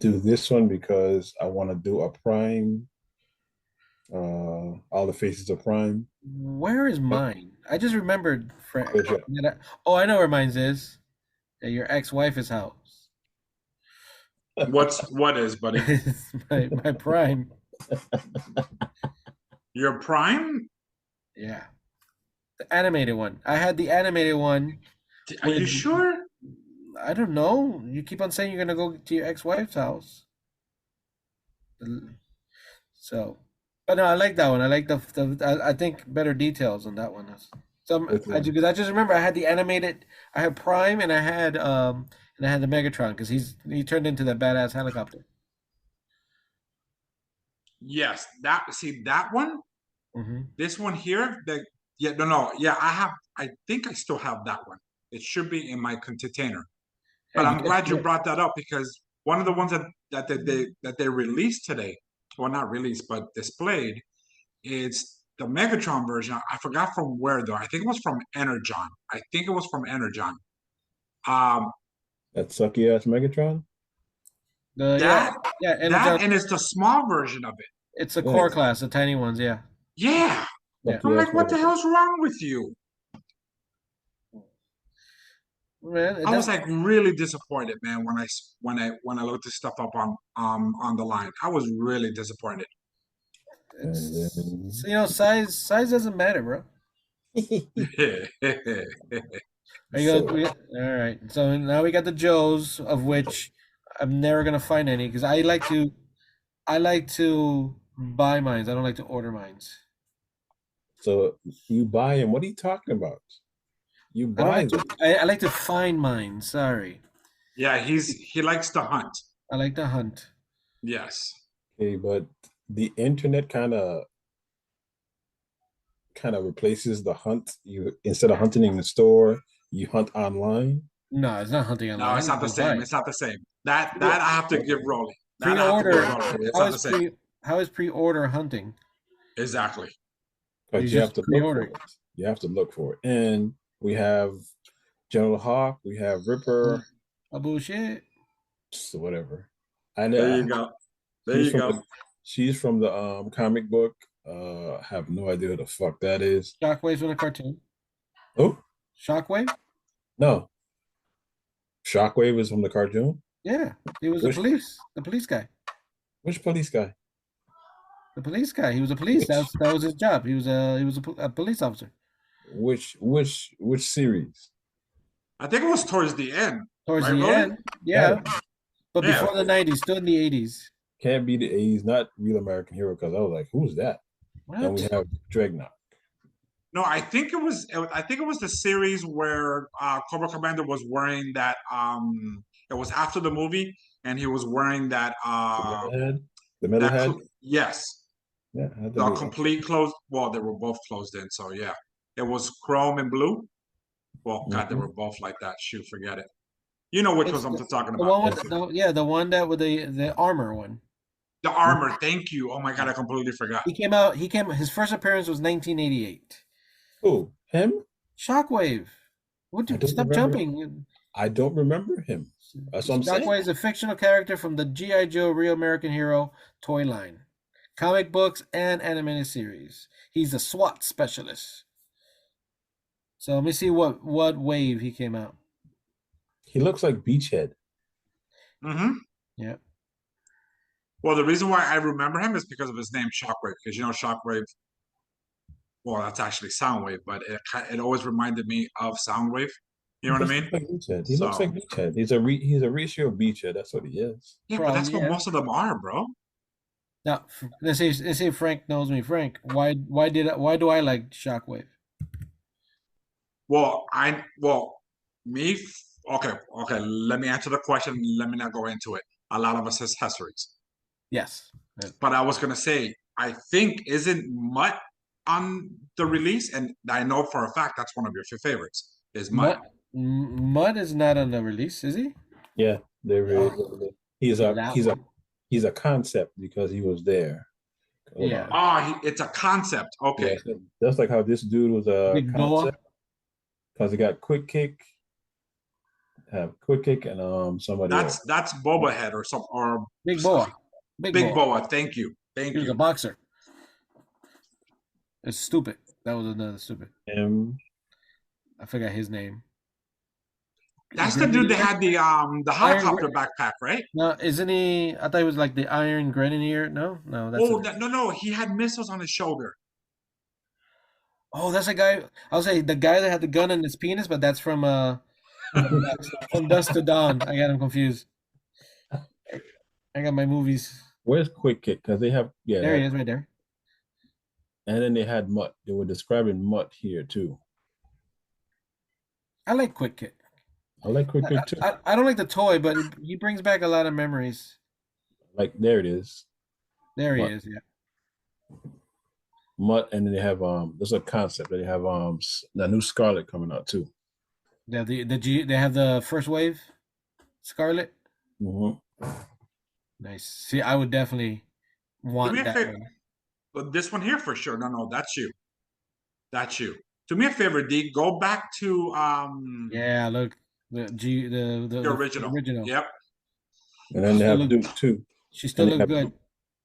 do this one because I want to do a Prime. All the Faces of Prime. where is mine? I just remembered. Good job. I know where mine's is. At your ex-wife's house. What is, buddy? my Prime. Your Prime? Yeah, the animated one. I had the animated one. Are you sure? I don't know. You keep on saying you're gonna go to your ex-wife's house. So, but no, I like that one. I like I think better details on that one. So I just remember I had the animated. I had Prime and I had the Megatron because he turned into that badass helicopter. Yes. That one. Mm-hmm. This one here. Yeah. I think I still have that one. It should be in my container. But I'm glad you brought that up because one of the ones that they released today, well, not released but displayed, is the Megatron version. I forgot from where though. I think it was from Energon. That sucky ass Megatron. That Energon, and it's the small version of it. it's a core class, the tiny ones. Yeah. Yeah. Yeah. I'm like, what the hell's wrong with you? Man, I was like really disappointed, man, when I looked this stuff up on the line. I was really disappointed. Size doesn't matter, bro. All right. So now we got the Joes, of which I'm never gonna find any because I like to buy mines. I don't like to order mines. So you buy them. What are you talking about? You buy them. I like to find mines. Sorry. Yeah, he likes to hunt. I like to hunt. Yes. Okay, but the internet kind of replaces the hunt. You instead of hunting in the store, you hunt online. No, it's not hunting online. No, it's not the same. It's not the same. That I have to give Rolly. Pre-order. It's not the same. How is pre-order hunting? Exactly. But you have to look for it. You have to look for it. And we have General Hawk. We have Ripper. Bullshit. So whatever. I know. There you go. There you go. She's from the comic book. I have no idea who the fuck that is. Shockwave's from the cartoon. Oh? Shockwave? No. Shockwave is from the cartoon? Yeah. He was the police guy. Which police guy? The police guy. He was a police. That was his job. He was a police officer. Which series? I think it was towards the end. Towards right, the Rolly? end. Yeah. But before the 90s, still in the 80s. Can't be the 80s, not Real American Hero, because I was like, who's that? What? Then we have Dreadnought. No, I think it was the series where Cobra Commander was wearing that it was after the movie and he was wearing that the metal that head. yes, Yeah, had to the be- complete closed. Well, they were both closed in, so yeah, it was chrome and blue. Well, God, they Mhm. were both like that. Shoot, forget it. You know which It's ones I'm talking the about. one with the one that with the armor one. The armor. Thank you. Oh my God, I completely forgot. He came out. His first appearance was 1988. Who? Him? Shockwave. What? I don't Stop remember. jumping. I don't remember him. That's what I'm saying. Shockwave is a fictional character from the G.I. Joe Real American Hero toy line, comic books, and animated series. He's a SWAT specialist. So let me see what wave he came out. He looks like Beachhead. Mm-hmm. Yeah. Well, the reason why I remember him is because of his name, Shockwave. Because Shockwave. Well, that's actually Soundwave, but it always reminded me of Soundwave. You know what I mean? Like Beachhead. He looks like Beachhead. He's a ratio of Beachhead. That's what he is. Yeah, but that's what most of them are, bro. Now, let's say Frank knows me. Frank, why do I like Shockwave? Well, me. Okay. Let me answer the question. Let me not go into it. A lot of us accessories. Yes. But I was gonna say, I think isn't Mutt on the release, and I know for a fact that's one of your favorites. Is Mutt? Mutt is not on the release, is he? Yeah, he's a concept because he was there. Yeah. It's a concept. Okay. Yeah, just like how this dude was a Big concept because he got quick kick, and somebody else. That's Boba Head or some or Big Boa. Big Boa. Thank you. He was a boxer. It's stupid. That was another stupid. I forgot his name. That's the dude that had the helicopter backpack, right? No, isn't he? I thought he was like the Iron Grenadier. No, that's no. He had missiles on his shoulder. Oh, that's a guy. I'll say the guy that had the gun in his penis, but that's from from Dusk to Dawn. I got him confused. I got my movies. Where's Quick Kick? Because they have There he is, right there. And then they had Mutt. They were describing Mutt here too. I like Quick Kick. I like Quick Kick too. I don't like the toy, but he brings back a lot of memories. Like there it is. There he is. Yeah. Mutt, and then they have there's a concept that they have the new Scarlet coming out too. Yeah, they have the first wave, Scarlet. Mm-hmm. Nice. See, I would definitely want that one. But this one here for sure. No, that's you. That's you. Do me a favor, D. Go back to Yeah, look, the original. Yep. And then they have Duke too. She still looks good.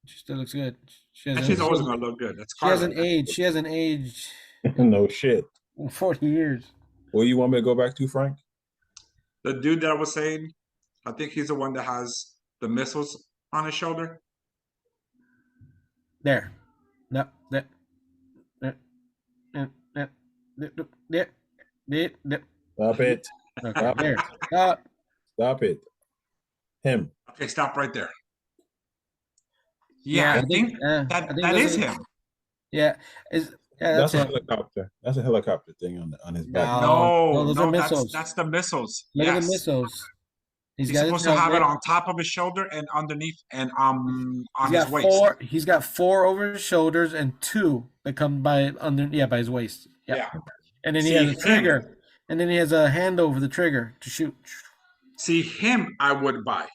She still looks good. She's always gonna look good. That's she hasn't aged. No shit. 40 years. What you want me to go back to, Frank? The dude that I was saying, I think he's the one that has the missiles on his shoulder. There. No, there. Stop it. Okay, there. Stop it. Him. Okay, stop right there. Yeah, I think that is him. Yeah, that's a helicopter. That's a helicopter thing on his back. No, those are missiles. That's the missiles. Look at the missiles. He's supposed to have it on top of his shoulder and underneath and on his waist. He's got 4 over his shoulders and 2 that come by his waist. Yeah. And then he has a trigger. And then he has a hand over the trigger to shoot. See, him I would buy.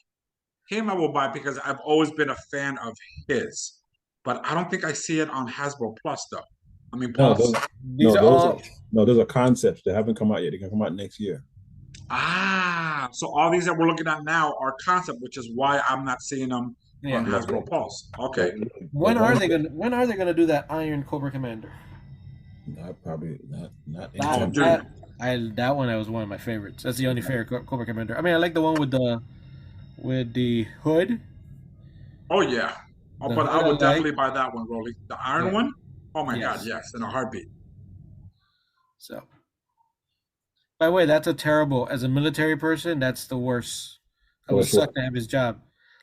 Him I will buy because I've always been a fan of his. But I don't think I see it on Hasbro Plus though. I mean Plus. Those are concepts that haven't come out yet. They can come out next year. So all these that we're looking at now are concept, which is why I'm not seeing them on Hasbro Pulse. Okay. When are they gonna do that Iron Cobra Commander? Probably not. That one was one of my favorites. That's the only favorite Cobra Commander. I mean, I like the one with the hood. Oh yeah. But I would definitely buy that one, Rolly. The iron one. Oh my God, yes, in a heartbeat. So. By the way, that's as a military person, that's the worst. I would suck to have his job.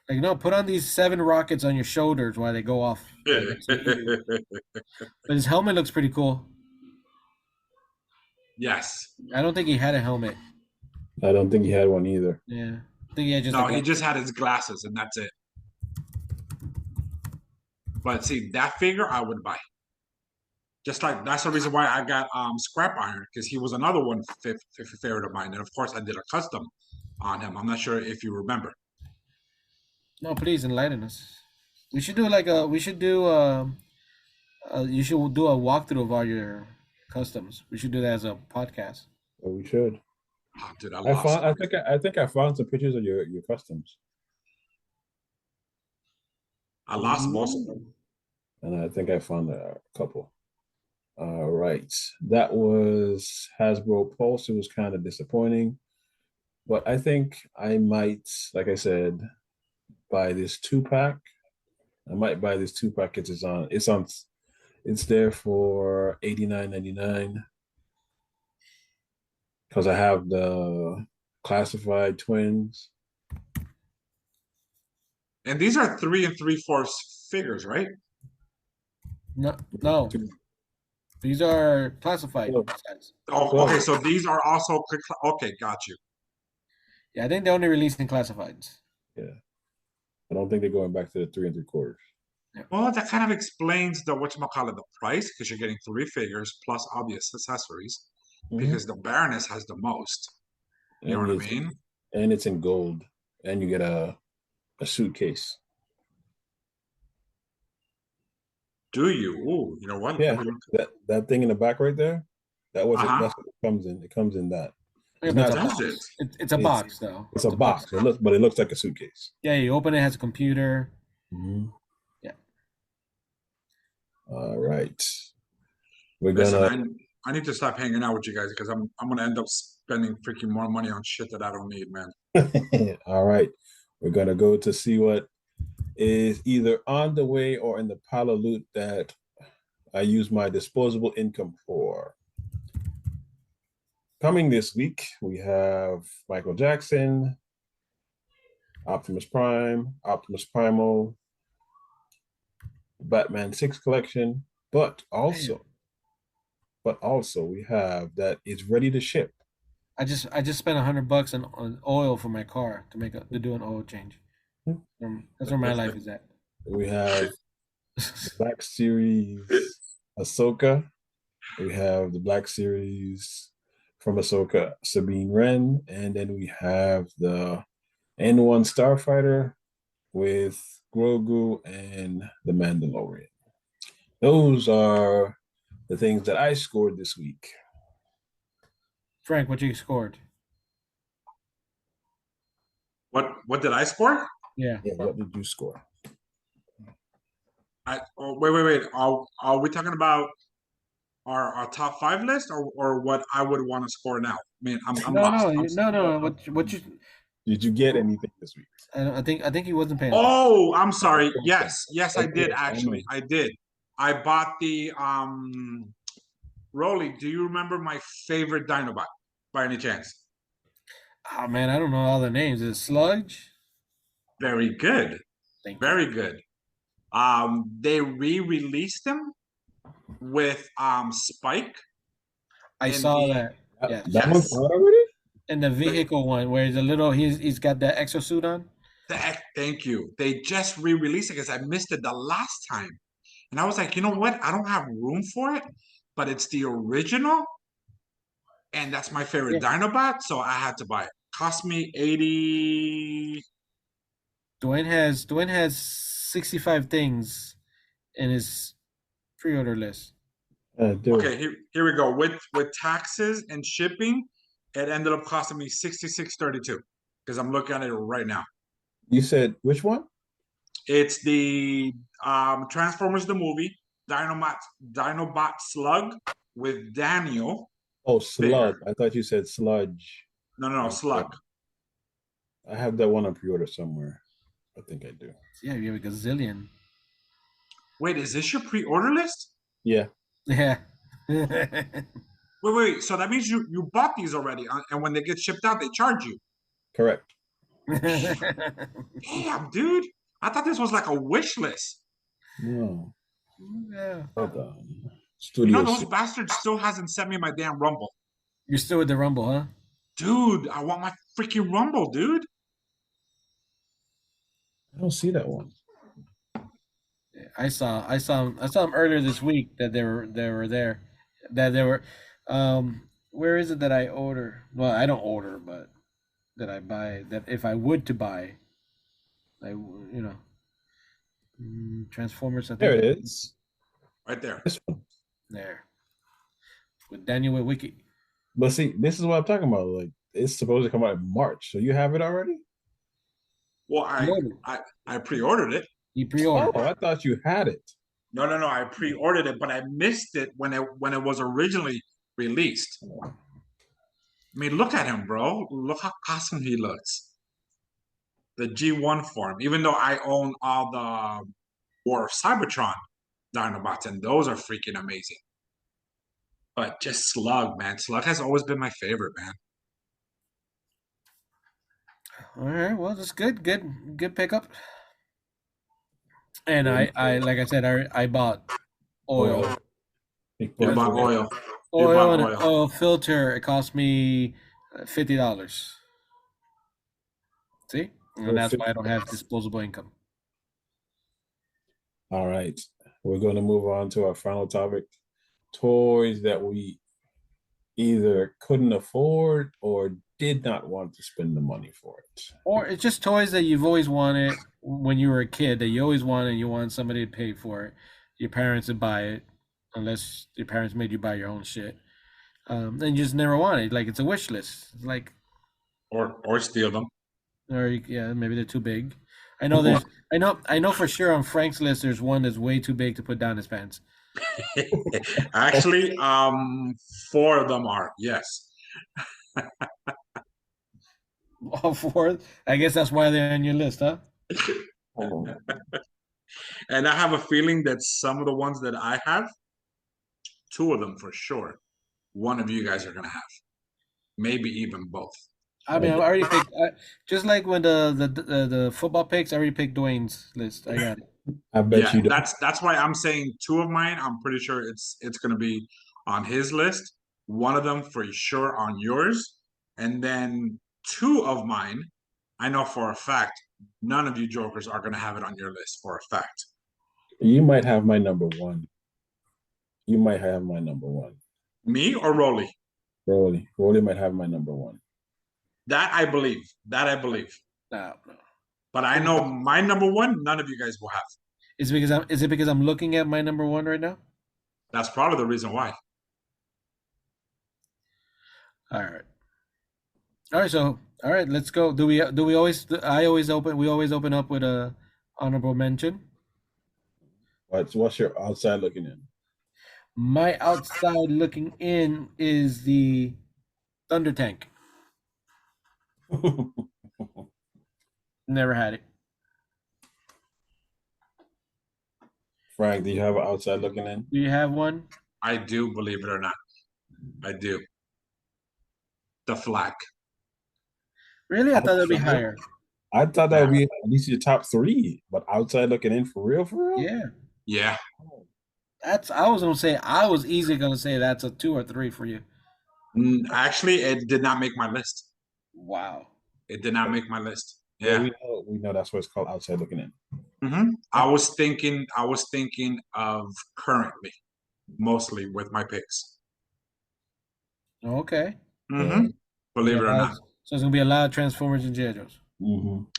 Like, no, put on these 7 rockets on your shoulders while they go off. But his helmet looks pretty cool. Yes. I don't think he had a helmet. I don't think he had one either. Yeah. I think he had just No, the he glasses. just had his glasses, and that's it. But see, that figure I would buy. Just like that's the reason why I got Scrap Iron, because he was another one favorite of mine, and of course I did a custom on him. I'm not sure if you remember. No, please enlighten us. We should do you should do a walkthrough of all your customs. We should do that as a podcast. Well, we should. Oh, dude, I I lost. found. I think I found some pictures of your customs. I lost most of them. And I think I found a couple. All right. That was Hasbro Pulse. It was kind of disappointing. But I think I might, like I said, buy this 2-pack. I might buy this 2-pack. It's there for $89.99. Because I have the classified twins. And these are 3 3/4 figures, right? No. These are classified Oh. size. Oh, okay. So these are also okay. Got you. Yeah, I think they only released in classifieds. Yeah. I don't think they're going back to the 3 3/4. Well, that kind of explains the whatchamacallit, the price, because you're getting 3 figures plus obvious accessories. Because the Baroness has the most. You know what I mean? And it's in gold, and you get a suitcase. Do you? Ooh, you know what? Yeah, that thing in the back right there. That's what it comes in. It comes in that. Yeah, It's but not Does it? it's a box though. It's a box. But it looks like a suitcase. Yeah, you open it, it has a computer. Yeah. All right. We're Listen, gonna. I need to stop hanging out with you guys because I'm gonna end up spending freaking more money on shit that I don't need, man. All right. We're gonna go to see what is either on the way or in the pile of loot that I use my disposable income for. Coming this week, we have Michael Jackson, Optimus Prime, Optimus Primal, Batman 6 collection, but also we have that it's ready to ship. I just spent $100 on oil for my car to do an oil change. That's where my life is at. We have the Black Series Ahsoka. We have the Black Series from Ahsoka, Sabine Wren, and then we have the N1 Starfighter with Grogu and the Mandalorian. Those are the things that I scored this week. Frank, what you scored? What did I score? Yeah. What did you score? Wait. Are we talking about our top 5 list or what I would want to score now? I mean, I'm lost. No. What you? Did you get anything this week? I think he wasn't paying. Oh, I'm sorry. Yes, I did actually. I did. I bought the Rolly. Do you remember my favorite Dinobot by any chance? Oh man, I don't know all the names. Is it Sludge? Very good. Very good. They re-released them with Spike. I saw that. Yeah. That one's out already? And the vehicle one where he's got that exosuit on. Thank you. They just re-released it because I missed it the last time. And I was like, you know what? I don't have room for it, but it's the original. And that's my favorite Dinobot, so I had to buy it. Cost me $80. Dwayne has 65 things in his pre-order list. Okay, here we go. With taxes and shipping, it ended up costing me $66.32 because I'm looking at it right now. You said which one? It's the Transformers the movie, Dinobot Slug with Daniel. Oh, Slug. I thought you said Sludge. No, Slug. I have that one on pre-order somewhere. I think I do. Yeah, you have a gazillion. Wait, is this your pre-order list? Yeah. Yeah. Wait. So that means you bought these already, and when they get shipped out, they charge you. Correct. Damn, dude. I thought this was like a wish list. No. Yeah. Hold on. Those bastards still hasn't sent me my damn Rumble. You're still with the Rumble, huh? Dude, I want my freaking Rumble, dude. I don't see that one. I saw them earlier this week that they were there, that they were. Where is it that I order? Well, I don't order, but that I buy. That if I would to buy, Transformers. I There think it is. Right there. This one. there with Daniel Wicki. But see, this is what I'm talking about. Like, it's supposed to come out in March. So you have it already? Well, I pre-ordered it. You Oh, pre-ordered. I thought you had it. No. I pre-ordered it, but I missed it when it was originally released. I mean, look at him, bro. Look how awesome he looks. The G1 form, even though I own all the War of Cybertron Dinobots, and those are freaking amazing. But just Slug, man. Slug has always been my favorite, man. All right, well, that's good pickup. And I like I said, I bought oil. Big You boy. bought oil. You Oil bought and an oil. oil filter. It cost me $50. See, and that's why I don't have disposable income. All right. We're going to move on to our final topic. Toys that we either couldn't afford or did not want to spend the money for it. Or it's just toys that you've always wanted when you were a kid that you always wanted and you want somebody to pay for it. Your parents would buy it, unless your parents made you buy your own shit. And you just never wanted. Like, it's a wish list. It's like, Or steal them. or yeah, maybe they're too big. I know for sure on Frank's list there's one that's way too big to put down his pants. Actually, 4 of them are, yes. All four. I guess that's why they're on your list, huh? And I have a feeling that some of the ones that I have, 2 of them for sure, one of you guys are gonna have. Maybe even both. I mean, I already picked. Just like when the football picks, I already picked Dwayne's list. I got it. I bet Yeah, you don't. that's why I'm saying 2 of mine. I'm pretty sure it's gonna be on his list. One of them for sure on yours, and then 2 of mine. I know for a fact none of you jokers are gonna have it on your list for a fact. You might have my number one. You might have my number one. Me or Rolly? Rolly. Rolly might have my number one. That I believe. That I believe. No. But I know my number one. None of you guys will have. Is it because I'm looking at my number one right now? That's probably the reason why. All right. So all right, let's go. Do we always? We always open up with a honorable mention. What's your outside looking in? My outside looking in is the Thunder Tank. Never had it. Frank, do you have an outside looking in? Do you have one? I do, believe it or not. I do. The Flak. Really? I thought that'd be higher. I thought that would be at least your top 3, but outside looking in for real? Yeah. Yeah. I was easily gonna say that's a 2 or 3 for you. Actually, it did not make my list. Wow. It did not make my list. Yeah, Yeah. we know that's what it's called, outside looking in. I was thinking of currently, mostly with my picks. Okay. Believe it or not. So it's gonna be a lot of Transformers and G.I. Joes.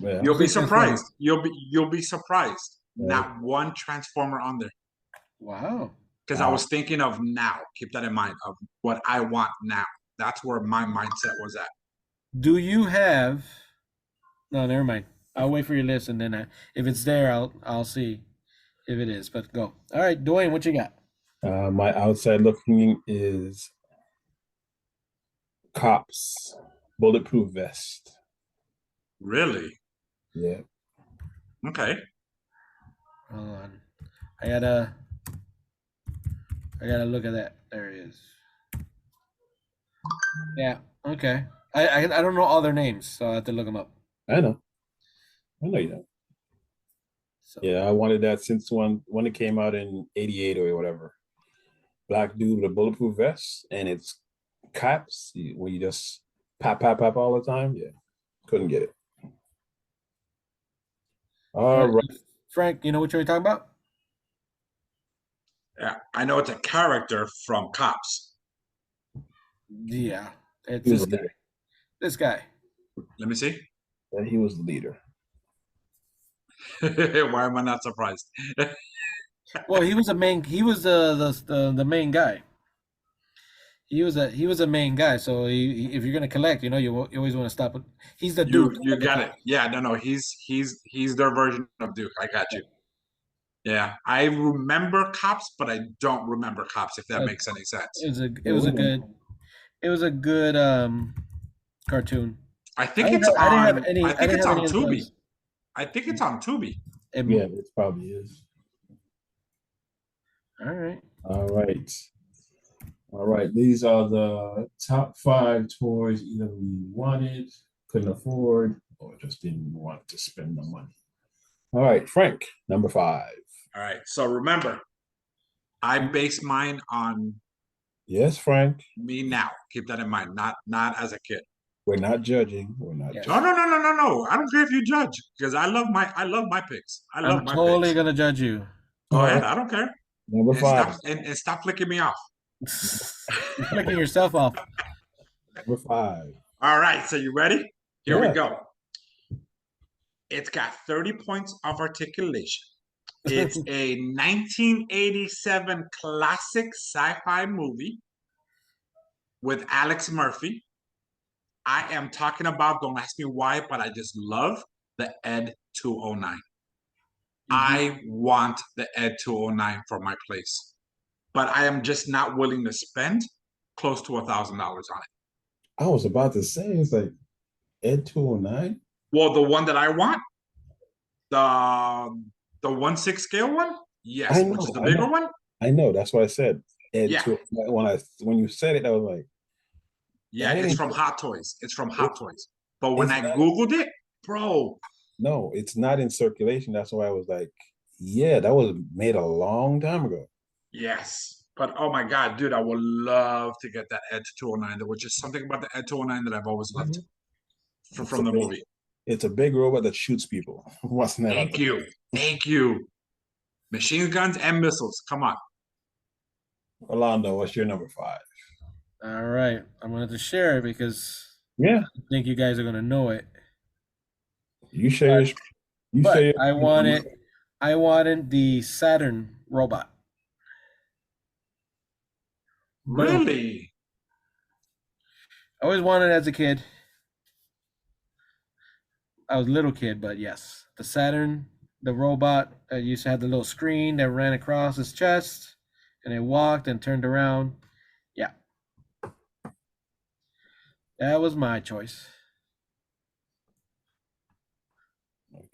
Yeah. You'll be surprised. You'll be surprised. Yeah. Not one Transformer on there. Wow. Because I was thinking of now. Keep that in mind of what I want now. That's where my mindset was at. Do you have? No, never mind. I'll wait for your list, and then if it's there, I'll see if it is. But go. All right, Dwayne, what you got? My outside looking is Cops bulletproof vest. Really? Yeah. Okay. Hold on. I gotta look at that. There it is. Yeah. Okay. I don't know all their names, so I have to look them up. I know you don't. So, Yeah, I wanted that since when it came out in '88 or whatever. Black dude with a bulletproof vest, and it's Cops where you just pop all the time. Yeah, couldn't get it. All right. Frank, you know what you're talking about? Yeah, I know it's a character from Cops. Yeah, it's He was this the guy. leader. This guy. Let me see. Yeah, he was the leader. Why am I not surprised? Well, he was the main guy. He was a main guy. So if you're gonna collect, you always want to stop it. He's the Duke. You of the got it. Cops. Yeah, no, he's their version of Duke. I got you. Yeah, I remember Cops, but I don't remember Cops. If that Uh, makes any sense. It was a good cartoon. I think it's I didn't have on. any. I I think didn't it's have on any of the Tubi. ones. I think it's on Tubi. Yeah, it probably is. All right. All right. All right. These are the top 5 toys either we wanted, couldn't afford, or just didn't want to spend the money. All right, Frank, number 5. All right. So remember, I base mine on Yes, Frank. me now. Keep that in mind. Not as a kid. We're not judging. We're not Yes. No, judging. no. I don't care if you judge because I love my picks. I love I'm my totally picks. gonna judge you. Go All ahead. right. I don't care. Number And 5. stop and stop flicking me off. You're flicking yourself off. Number 5. All right. So you ready? Here we Yeah. go. It's got 30 points of articulation. It's a 1987 classic sci-fi movie with Alex Murphy. I am talking about, don't ask me why, but I just love the Ed 209. I want the Ed 209 for my place, but I am just not willing to spend close to $1,000 on it. I was about to say, it's like Ed 209. Well, the one that I want, the 1/6 scale one, yes, I which know, is the I bigger know. one. I know. That's what I said. Ed Yeah. 209. When you said it, I was like, Yeah, That it's ain't- from Hot Toys. It's from Hot Toys. But when it's I not- Googled it, bro, no, it's not in circulation. That's why I was like, yeah, that was made a long time ago. yes. But oh my God, dude, I would love to get that Ed 209. There was just something about the Ed 209 that I've always loved from the movie. It's a big robot that shoots people. What's that? Thank you. Thank you. Machine guns and missiles. Come on. Orlando, what's your number 5? All right. I'm gonna have to share it because Yeah, I think you guys are gonna know it. you share your. You But share your, I wanted the Saturn robot. Really? I always wanted it as a kid. I was a little kid, but yes, the Saturn, the robot that used to have the little screen that ran across his chest, and it walked and turned around. Yeah, that was my choice.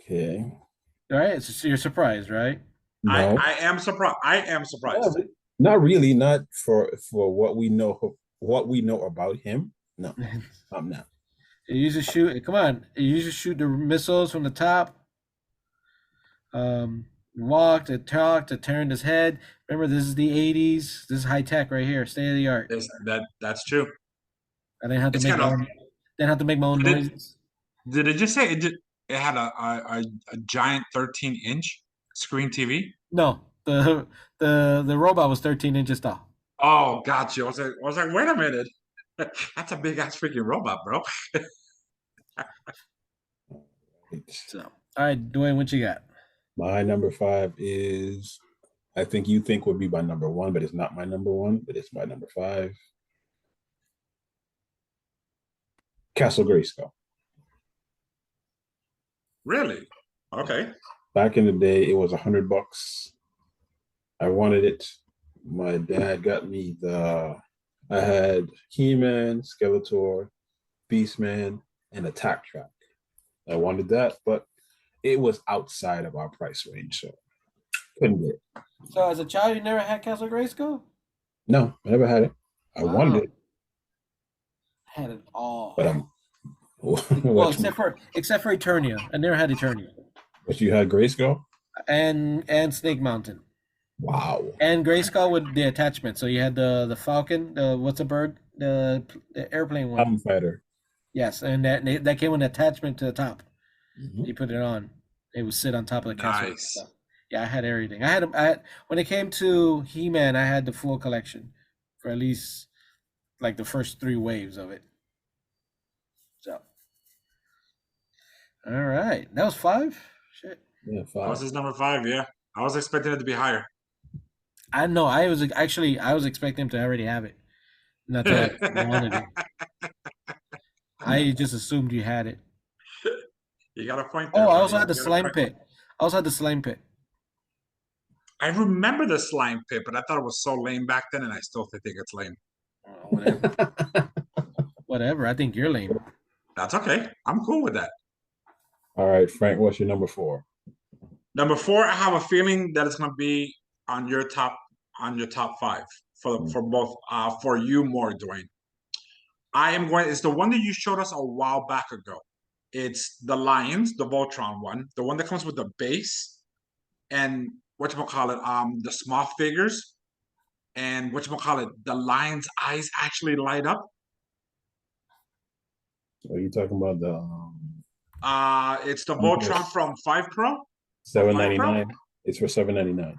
Okay. All right, so you're surprised, right? No, I am surprised. I am surprised. not really. Not for what we know. What we know about him. No, I'm not. It used to shoot. Come on, it used to shoot the missiles from the top. Walked, it talked, it turned his head. Remember, this is the '80s. This is high tech right here, state of the art. That's true. I didn't have to It's make got my own. Didn't have to make my own Did it- noises. Did it just say it had a giant 13-inch screen TV? No, the robot was 13 inches tall. Oh, gotcha. I was like, wait a minute. That's a big ass freaking robot, bro. So, all right, Dwayne, what you got? My number 5 is, I think you think would be my number 1, but it's not my number 1, but it's my number 5. Castle Grayskull. Really? Okay. Back in the day, it was $100. I wanted it. My dad got me I had He-Man, Skeletor, Beastman, and Attack Track. I wanted that, but it was outside of our price range, so couldn't get it. So, as a child, you never had Castle Grayskull? No, I never had it. I Wow. wanted it, Had it all. but I'm. Well, except for Eternia. I never had Eternia. But you had Grayskull? And Snake Mountain. Wow. And Grayskull with the attachment. So you had the Falcon, what's a bird? The airplane one. Fighter. Yes, and that came with an attachment to the top. Mhm. You put it on. It would sit on top of the castle. Nice. Yeah, I had everything. When it came to He-Man, I had the full collection for at least like the first 3 waves of it. So, all right, that was 5. Shit, Yeah, That was 5. his number 5. Yeah, I was expecting it to be higher. I know. I was expecting him to already have it, not to wanted it. I just assumed you had it. You got a point there. Oh, I buddy. also had the You got a slime point. pit. I also had the slime pit. I remember the slime pit, but I thought it was so lame back then, and I still think it's lame. Oh, whatever. Whatever. I think you're lame. That's okay. I'm cool with that. All right, Frank, what's your number 4? Number 4, I have a feeling that it's going to be on your top 5 for both for you more, Dwayne. It's the one that you showed us a while back ago. It's the Lions, the Voltron one, the one that comes with the base and the small figures, and the Lion's eyes actually light up. Are you talking about the It's the Voltron from 5 Pro. $7.99? It's for $7.99.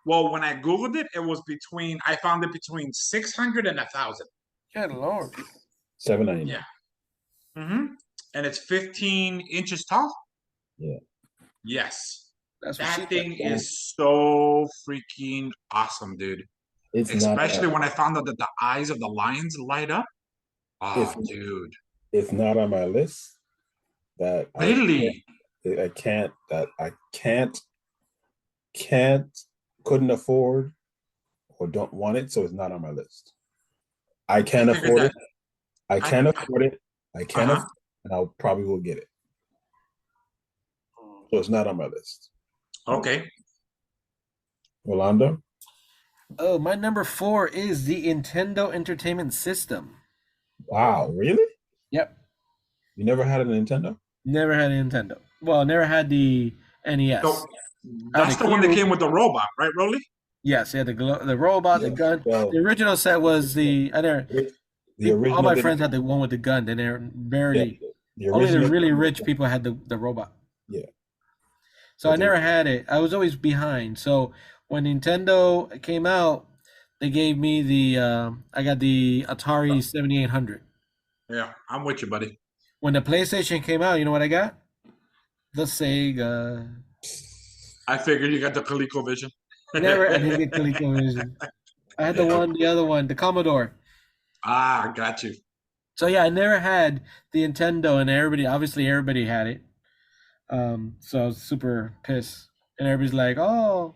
Well, when I googled it, I found it between 600 and 1,000. Good lord. $7.99. Yeah. And it's 15 inches tall. Yeah. Yes. That's what That thing is so freaking awesome, dude. It's Especially not, when I found out that the eyes of the lions light up. Oh, dude. It's not on my list. That Really? I couldn't afford or don't want it, so it's not on my list. I can't afford it. I can afford it. I can afford it, and I probably will get it. So it's not on my list. Okay. Rolando? Oh, my number 4 is the Nintendo Entertainment System. Wow, really? Yep. You never had a Nintendo? Never had a Nintendo. Well, never had the NES. So that's the one that came with the robot, right, Rolly? Yes, it had the robot, the gun. Well, the original set was the original. All my friends had the one with the gun, and they're barely the only the original, really rich people had the robot. Yeah. So I never had it. I was always behind. So when Nintendo came out, they gave me I got the Atari 7800. Yeah, I'm with you, buddy. When the PlayStation came out, you know what I got? The Sega. I figured you got the ColecoVision. I didn't get ColecoVision. I had the other one, the Commodore. Ah, got you. So yeah, I never had the Nintendo, and everybody had it. So I was super pissed, and everybody's like, "Oh,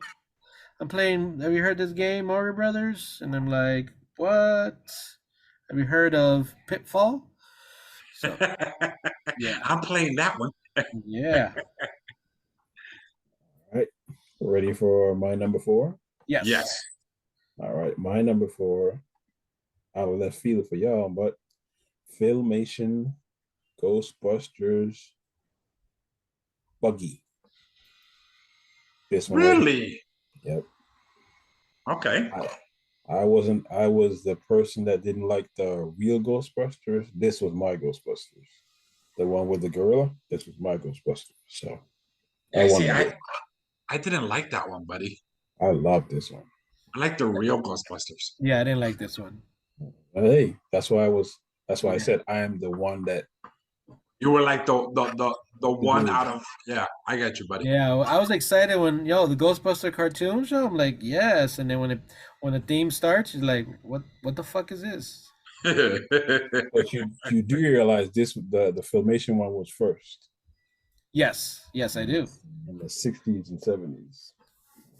I'm playing. Have you heard this game, Mario Brothers?" And I'm like, "What? Have you heard of Pitfall?" So yeah, I'm playing that one. yeah, All right. Ready for my number 4? yes, Yes. All right. My number 4, out of left field for y'all, but Filmation Ghostbusters Buggy. This one. Really? Yep. Okay. I was the person that didn't like the real Ghostbusters. This was my Ghostbusters. The one with the gorilla, this was my Ghostbusters. So I didn't like that one, buddy. I love this one. I like the real Ghostbusters. yeah. I didn't like this one. Hey, that's why I said I am the one that You were like the one out of I got you, buddy. Yeah, I was excited when the Ghostbuster cartoon show. I'm like, yes, and then when the theme starts, you're like, what the fuck is this? but you do realize the Filmation one was first. Yes, I do. In the 60s and 70s.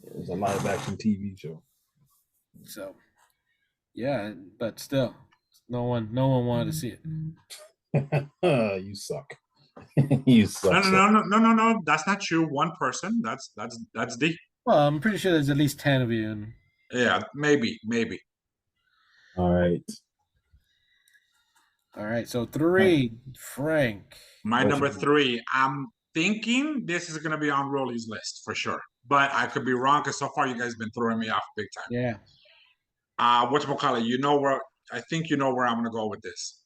It was a live action TV show. So, yeah, but still, no one wanted to see it. You suck. You suck. No. That's not true. One person. That's D. Well, I'm pretty sure there's at least 10 of you. And Yeah, maybe. All right. So 3, Frank. My number 3. I'm thinking this is gonna be on Rolly's list for sure, but I could be wrong because so far you guys been throwing me off big time. Yeah. Whatchamacallit? I think you know where I'm gonna go with this.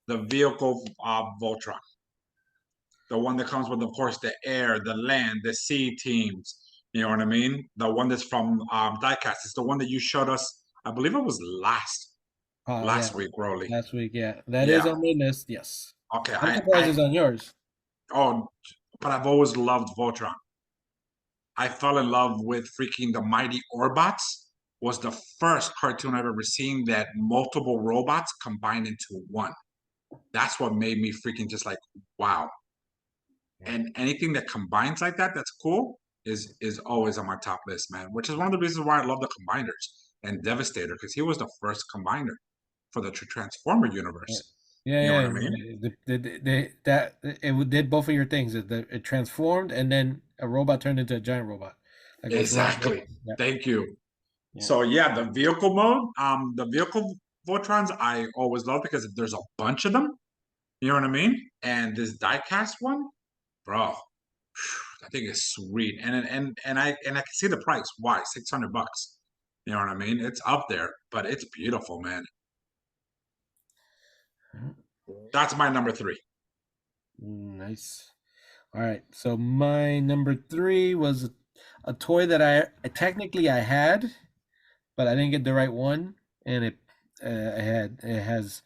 The vehicle Voltron. The one that comes with, of course, the air, the land, the sea teams. You know what I mean? The one that's from Diecast. It's the one that you showed us. I believe it was last Yeah, week, Rolly. last week. Yeah, that is Yeah. on my list. Yes. Okay. I'm surprised it's on yours. But I've always loved Voltron. I fell in love with freaking the Mighty Orbots. Was the first cartoon I've ever seen that multiple robots combined into one. That's what made me freaking just like, wow. And anything that combines like that, that's cool, is always on my top list, man. Which is one of the reasons why I love the Combiners and Devastator, because he was the first combiner for the Transformer universe. Yeah, You know yeah. what I mean? It did both of your things. It transformed, and then a robot turned into a giant robot. Like what's wrong with Exactly. it? Yeah. Thank you. Yeah. So yeah, the vehicle mode, the vehicle Voltrons I always love because there's a bunch of them. You know what I mean? And this diecast one, bro, I think it's sweet. And I can see the price. Why? $600. You know what I mean? It's up there, but it's beautiful, man. That's my number 3. Nice. All right. So my number 3 was a toy that I had, but I didn't get the right one, and it has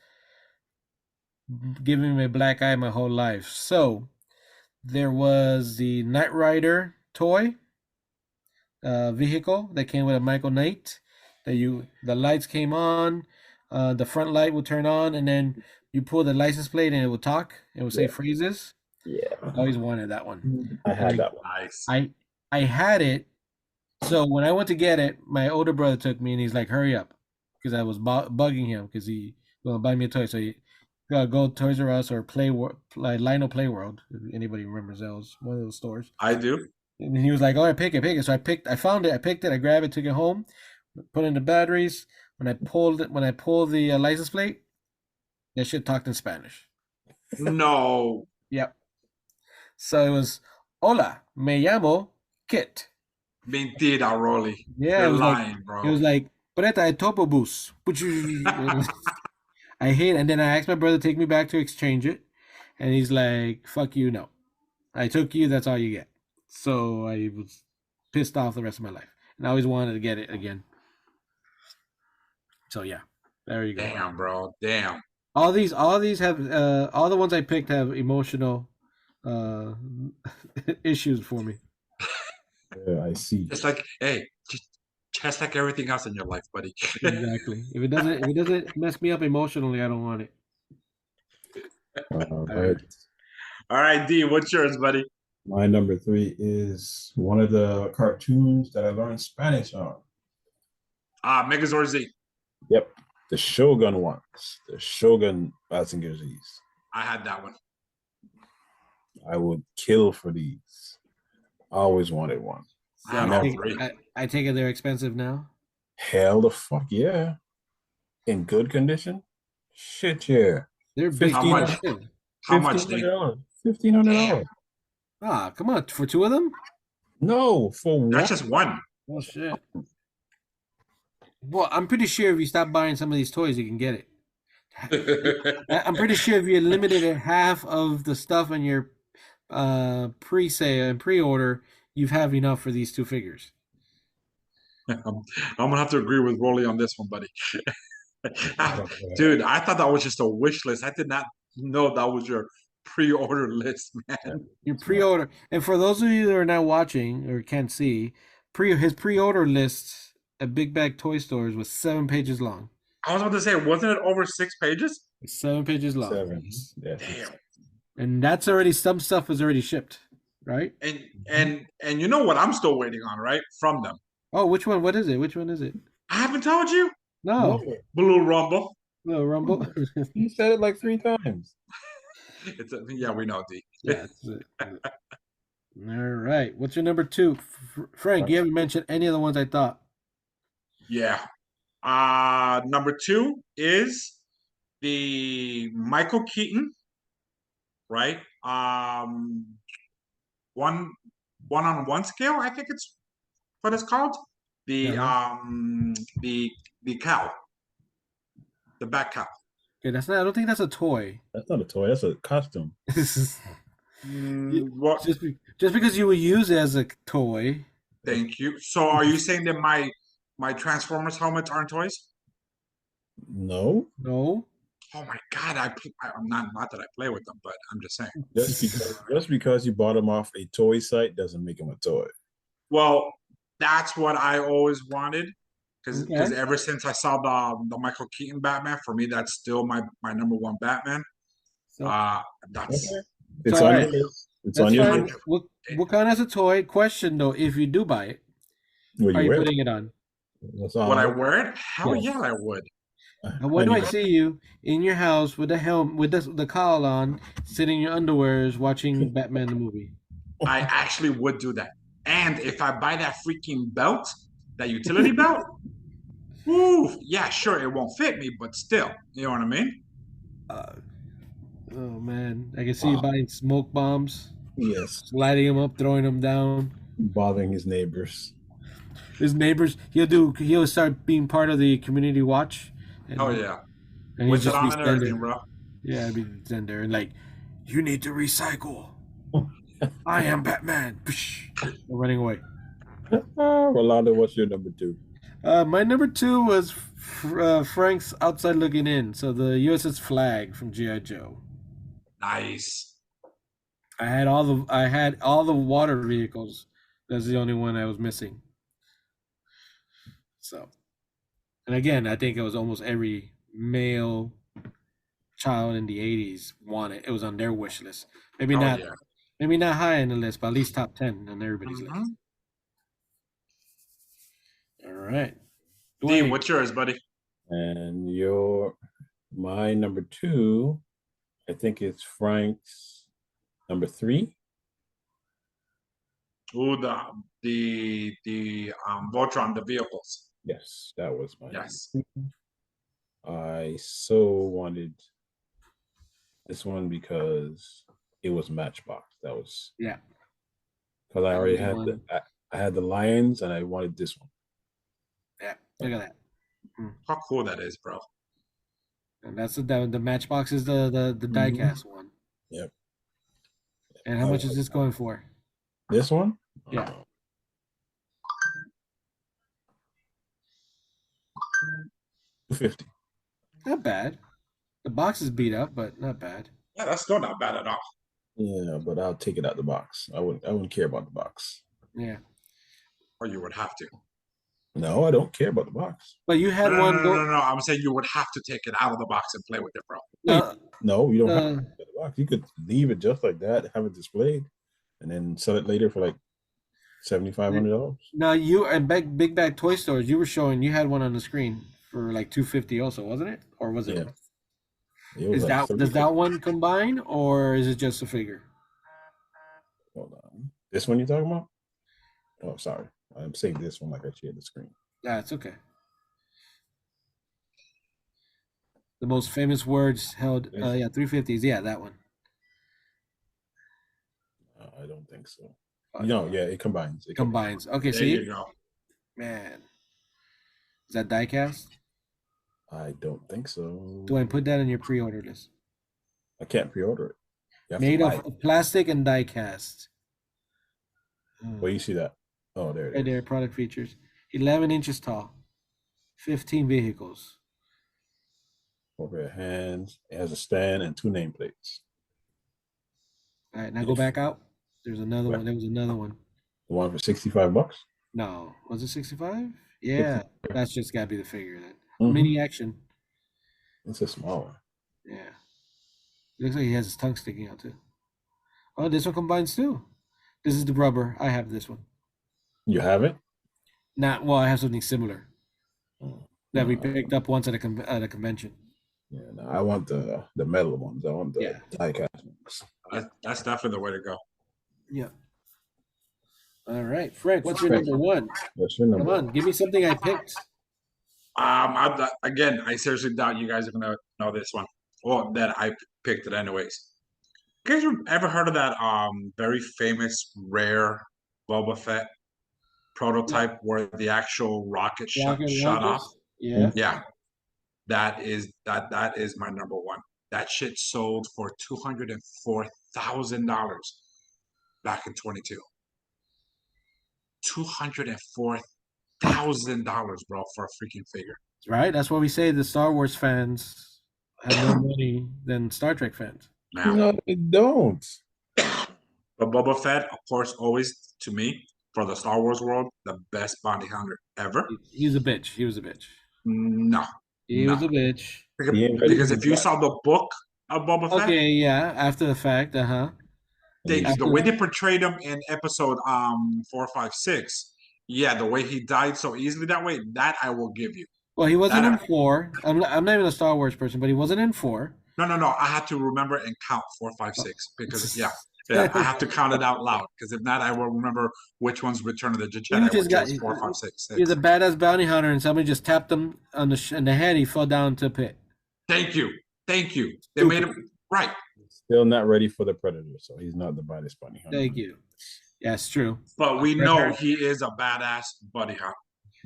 given me a black eye my whole life. So there was the Knight Rider toy vehicle that came with a Michael Knight. The lights came on, the front light would turn on, and then you pull the license plate and it would talk. It would say phrases. Yeah. I always wanted that one. I had that one. Nice. I had it. So when I went to get it, my older brother took me and he's like, "Hurry up," because I was bugging him because he will buy me a toy. So you gotta go Toys R Us or like Lionel Play World. If anybody remembers, that was one of those stores. I do. And he was like, "Oh, pick it." So I found it. I picked it. I grabbed it, took it home, put in the batteries. When I pulled the license plate, that shit talked in Spanish. No. Yep. So it was, "Hola, me llamo Kit." Mentira, Rolly. Yeah, You're it was lying, bro. It was like, "Preta el topobus." I hate it. And then I asked my brother to take me back to exchange it. And he's like, "Fuck you, no. I took you, that's all you get." So I was pissed off the rest of my life. And I always wanted to get it again. So yeah, there you go. Damn, bro. Damn. All these have all the ones I picked have emotional issues for me. Yeah, I see. It's like, hey, just like everything else in your life, buddy. Exactly. If it doesn't mess me up emotionally, I don't want it. All right. All right, D, what's yours, buddy? My number 3 is one of the cartoons that I learned Spanish on. Megazord Z. Yep. The Shogun ones. The Shogun Mazinger Z's. I had that one. I would kill for these. I always wanted one. I have all 3. I take it they're expensive now. Hell the fuck yeah. In good condition? Shit yeah. They're big. How much? How much, D? $1,500. Ah, come on, for 2 of them? No, for one. That's just one. Oh shit. Well, I'm pretty sure if you stop buying some of these toys, you can get it. I'm pretty sure if you limited at half of the stuff in your pre-sale and pre-order, you have enough for these 2 figures. I'm gonna have to agree with Rolly on this one, buddy. Dude, I thought that was just a wish list. I did not know that was your pre-order list, man. Your pre-order, and for those of you that are now watching or can't see, his pre-order list at Big Bag Toy Stores was 7 pages long. I was about to say, wasn't it over 6 pages? 7 pages long. 7. Yes. Damn. And that's already, some stuff is already shipped, right? And you know what I'm still waiting on, right? From them. Oh, which one? What is it? Which one is it? I haven't told you. No, Blue Rumble. no Rumble. He said it like 3 times. Yeah, we know, D. Yeah. All right. What's your number 2, Frank? You haven't mentioned any of the ones I thought. Yeah. Number 2 is the Michael Keaton, right? One-on-one scale, I think it's what it's called. The cow. The bat cow. Okay, I don't think that's a toy. That's not a toy. That's a costume. What? Just because you would use it as a toy. Thank you. So, are you saying that my Transformers helmets aren't toys? No, No. Oh my God! I'm not that I play with them, but I'm just saying. just because you bought them off a toy site doesn't make them a toy. Well, that's what I always wanted. Because Okay. ever since I saw the Michael Keaton Batman, for me that's still my number one Batman. So That's Okay. It's all on right. your list. It's That's on your fine. list. We'll count as a toy. Question though, if you do buy it, Will are you you wear putting it on? That's would I all. wear it? Hell Yes. yeah, I would. And when do I see you in your house with the helm, with the cowl on, sitting in your underwears, watching Batman the movie? I actually would do that. And if I buy that freaking belt, that utility belt, woo, yeah, sure, it won't fit me, but still, you know what I mean? Oh man, I can see you buying smoke bombs, Yes, lighting them up, throwing them down. bothering his neighbors. His neighbors, he'll start being part of the community watch. And, Oh yeah, and he'll with it just be on and everything, standing. bro. Yeah, I'd be standing there and like, you need to recycle. I am Batman. They're running away. Rolando, what's your number two? My number two was Frank's Outside Looking In. So the USS Flag from GI Joe. Nice. I had all the water vehicles. That's the only one I was missing. So, and again, I think it was almost every male child in the '80s wanted. It was on their wish list. Maybe Oh not. yeah. Maybe not high on the list, but at least top 10 on everybody's Mhm. list. All right. D, Dwayne, what's yours, buddy? And my number two, I think it's Frank's number three. Ooh, the Voltron, the vehicles. Yes, that was my Yes. I so wanted this one because it was Matchbox. That was yeah. because I already That had was the I had the Lions and I wanted this one. Yeah. Look at that. How cool that is, bro. And that's the Matchbox is the diecast one. Yep. And how much is this going for? This one? Yeah. $250. Not bad. The box is beat up, but not bad. Yeah, that's still not bad at all. Yeah, but I'll take it out the box. I wouldn't care about the box. Yeah. Or you would have to. No, I don't care about the box. But you had No, one no, go. no, no. I'm saying you would have to take it out of the box and play with it, bro. No, you don't have to uh, take it out the box. You could leave it just like that, have it displayed, and then sell it later for like $7,500. now you and Big Bag Toy Stores, you were showing you had one on the screen for like $250 also, wasn't it? Or was it? Yeah. It was Is like that does that one combine or is it just a figure? Hold on. This one you're talking about? Oh, sorry. I'm saying this one like I shared the screen. That's okay. The most famous words held. Yeah, 350s. Yeah, that one. I don't think so. No, yeah, it combines. It Combines. Okay, There see, you go. man, is that diecast? I don't think so. Dwayne, put that in your pre-order list. I can't pre-order it. You have to Made buy of it. plastic and diecast. Where you see that? Oh, there it Right is. there, product features. 11 inches tall. 15 vehicles. Overhead hands. It has a stand and 2 nameplates. All right, now go back out. There's another Right. one. There was another one. The one for $65. No, was it 65? Yeah, that's just gotta be the figure then. Mhm. Mini action. It's a small one. Yeah. Looks like he has his tongue sticking out too. Oh, this one combines too. This is the rubber. I have this one. You have it? Not well. I have something similar that we No, picked up once at a convention. Yeah, no, I want the metal ones. I want the Yeah. die-cast ones. That's definitely the way to go. Yeah. All right, Frank. What's your Frank. number one? What's your number? Come on, give me something I picked. Again, I seriously doubt you guys are gonna know this one. Well, that I picked it anyways. You guys ever heard of that very famous rare Boba Fett prototype where the actual rocket shot Rocket off? launchers? Yeah. Yeah, that is my number one. That shit sold for $204,000 back in 22. $204,000, bro, for a freaking figure. Right? That's why we say the Star Wars fans have more money than Star Trek fans. Now, No, they don't. but Boba Fett, of course, always to me for the Star Wars world, the best bounty hunter ever. He was a bitch. He was a bitch. No, He was a bitch. because if you saw the book of Boba Fett, Okay, yeah. After the fact, the way they portrayed him in episode 4, 5, 6, yeah, the way he died so easily that way, that I will give you. Well, he wasn't That in 4. I'm not even a Star Wars person, but he wasn't in 4. No, I had to remember and count 4, 5, 6 because I have to count it out loud because if not, I will remember which one's Return of the Jedi, which is 4, 5, 6. He was a badass bounty hunter, and somebody just tapped him on in the head. He fell down into a pit. Thank you. They made him right. Still not ready for the Predator, so he's not the baddest bunny hunter. Thank you. Yeah, it's true. But we know he is a badass buddy hunter.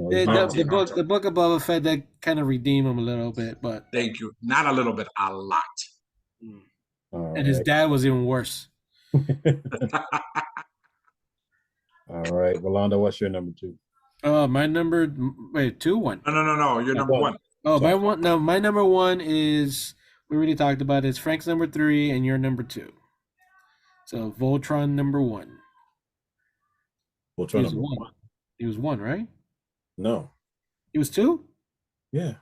No, he's not. The book of Boba Fett that kind of redeemed him a little bit, but Thank you. Not a little bit, a lot. All and his right. dad was even worse. All right, Rolando, what's your number 2? My number 2 1. No. You're number 1. Oh, my number 1 is we already talked about it. It's Frank's number 3 and your number 2. So Voltron number 1. Voltron He was number 1. 1. He was 1, right? No. He was 2? Yeah.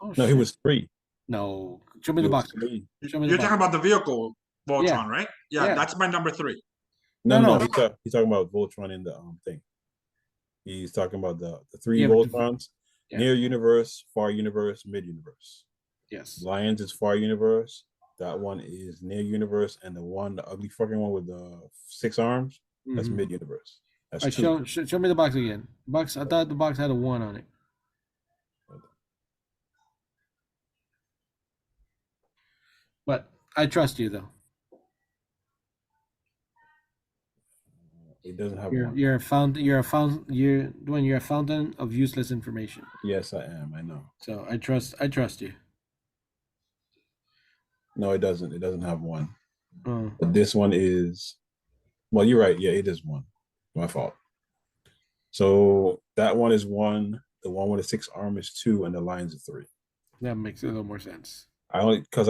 Oh, No, he shit. was 3. No. Show me the He was box. 3. Show me the You're box. talking about the vehicle Voltron, Yeah. right? Yeah, Yeah. that's my number 3. No. No. He's talking about Voltron in the thing. He's talking about the 3 Yeah, but Voltrons: yeah. near universe, far universe, mid universe. Yes. Lions is far universe. That one is near universe, and the ugly fucking one with the 6 arms, that's Mhm. mid universe. That's All right, 2. show me the box again. Box. I thought the box had a 1 on it. But I trust you though. It doesn't have You're one. you're a fountain of useless information. Yes, I am. I know. So I trust you. No, it doesn't. It doesn't have one. Oh. But this one is. Well, you're right. Yeah, it is 1. My fault. So that one is 1. The one with the 6 arm is 2, and the lions are 3. That makes a little more sense. Because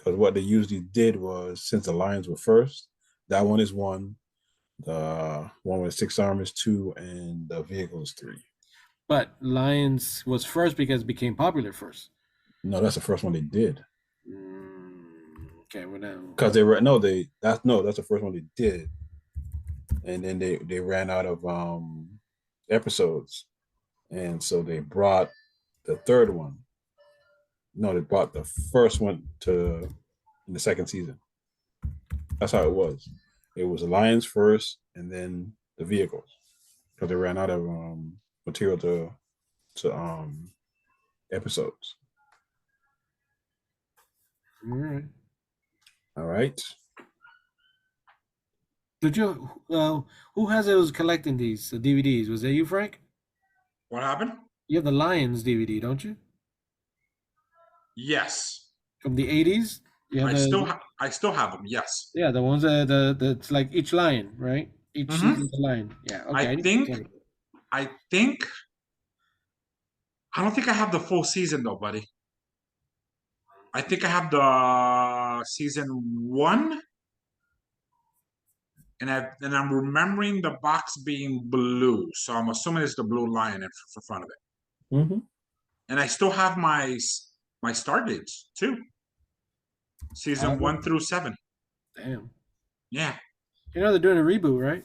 what they usually did was, since the lions were first, that one is 1. The one with 6 arm is 2, and the vehicle is 3. But Lions was first because it became popular first. No, that's the first one they did. Okay, well now. Because that's the first one they did, and then they ran out of episodes, and so they brought the third one. No, they brought the first one in the second season. That's how it was. It was the lions first, and then the vehicles, because they ran out of material to episodes. All right. All right. Did you? Who was collecting these DVDs? Was that you, Frank? What happened? You have the Lions DVD, don't you? Yes. From the 80s. Yeah. I still have them. Yes. Yeah, the ones that it's like each lion, right? Each Mhm. season's a lion. Yeah. Okay. I don't think I have the full season though, buddy. I think I have the season 1, and I'm remembering the box being blue, so I'm assuming it's the blue lion in front of it. Mm-hmm. And I still have my Stargates too, season 1 through 7. Damn. Yeah, You know they're doing a reboot, right?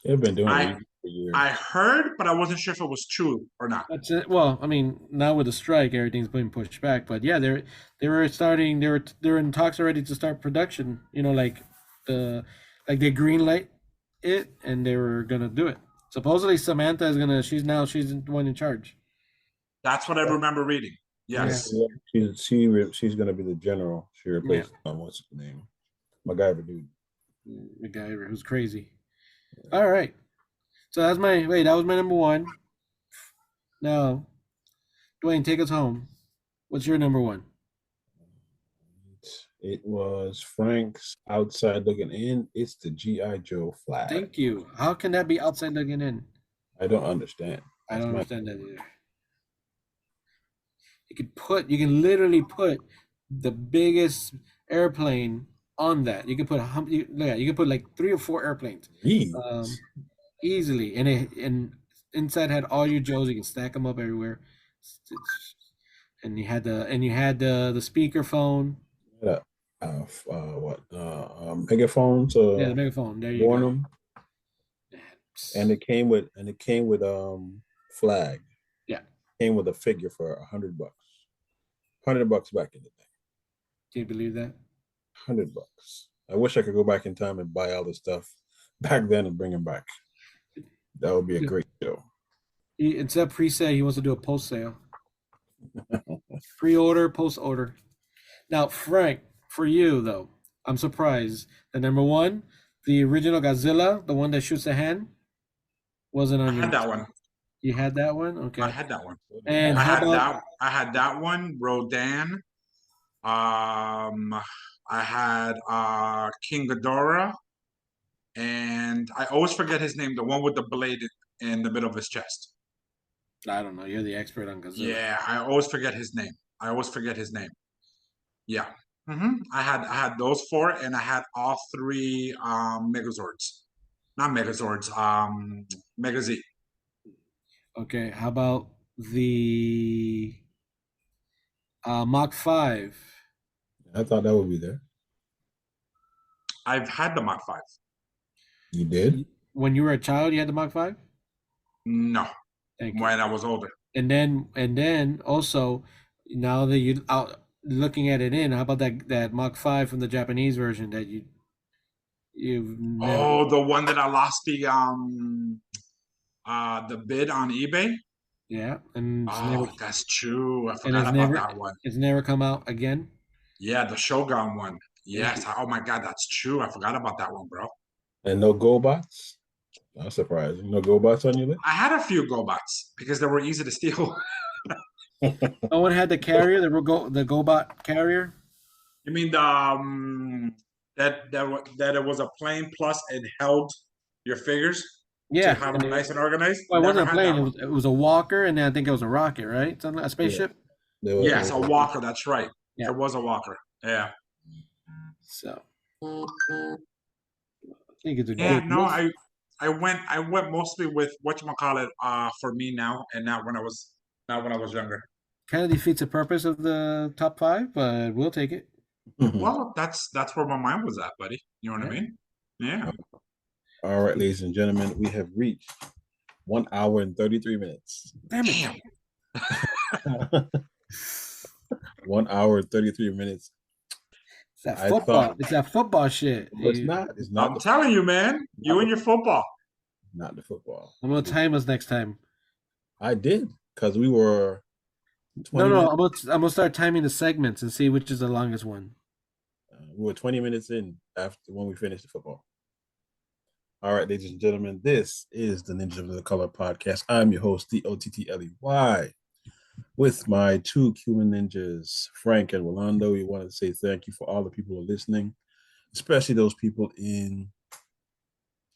They've been doing I- it for years. I heard, but I wasn't sure if it was true or not. That's it. Well, I mean, now with the strike, everything's being pushed back. But yeah, they were in talks already to start production. You know, like they greenlight it, and they were gonna do it. Supposedly Samantha is gonna. She's the one in charge. That's what I remember reading. Yes. Yeah, she's gonna be the general. She replaced what's his name? MacGyver dude. MacGyver, who's crazy. All right. So that was my number 1. Now, Dwayne, take us home. What's your number 1? It was Frank's outside looking in. It's the G.I. Joe flag. Thank you. How can that be outside looking in? I don't understand. I That's don't my- understand that either. You can literally put the biggest airplane on that. You can put you can put like 3 or 4 airplanes Jeez. easily, and inside had all your Joes. You can stack them up everywhere, and you had the speaker phone. Megaphone to Yeah, the megaphone. There you warn go. them. And it came with flag. Yeah. Came with a figure for $100. $100 back in the day. Do you believe that? $100. I wish I could go back in time and buy all the stuff back then and bring them back. That would be a great show. Instead of pre-sale, he wants to do a post-sale. Pre-order, post-order. Now, Frank, for you though, I'm surprised that number 1, the original Godzilla, the one that shoots a hand, wasn't on I your had that one. You had that one? Okay. I had that one. And I how had about that one. Rodan. I had King Ghidorah, and I always forget his name. The one with the blade in the middle of his chest. I don't know. You're the expert on Godzilla. Yeah, I always forget his name. Yeah. I had those 4, and I had all 3 Megazords. Not Megazords. Mega Z. Okay. How about the Mach 5? I thought that would be there. I've had the Mach 5. You did? When you were a child, you had the Mach 5? No, Thank you. when I was older. And then also, now that you're out looking at it how about that Mach 5 from the Japanese version that you've never... Oh, the one that I lost the bid on eBay. Yeah, and That's true. I and forgot about that one. It's never come out again. Yeah, the Shogun one. Yes. Oh my God, that's true. I forgot about that one, bro. And no GoBots? Not surprising. No GoBots on your list? I had a few GoBots because they were easy to steal. No one had the carrier, the GoBot carrier. You mean the that it was a plane plus it held your figures Yeah, to have them nice and organized? well, it Never wasn't a had that plane. one. It was a walker, and then I think it was a rocket, right? Something a spaceship. Yes, a walker. That's right. Yeah. It was a walker. Yeah. So I think it's a Yeah. good No, list. I went mostly with whatchamacallit for me now and not when I was younger. Kind of defeats the purpose of the top 5, but we'll take it. Well, that's where my mind was at, buddy. You know what I mean? Yeah. All right, ladies and gentlemen, we have reached 1 hour and 33 minutes. Damn it! Damn. 1 hour and 33 minutes. It's that I football. thought- It's that football shit. No, it's not. It's not. I'm telling you, man. You and your football. Not the football. I'm gonna time us next time. I did because we were. 20 No, minutes, I'm gonna start timing the segments and see which is the longest one. we were 20 minutes in after when we finished the football. All right, ladies and gentlemen, this is the Ninjas of the Color podcast. I'm your host, DOTTLEY, with my 2 Cuban ninjas, Frank and Rolando. We want to say thank you for all the people who are listening, especially those people in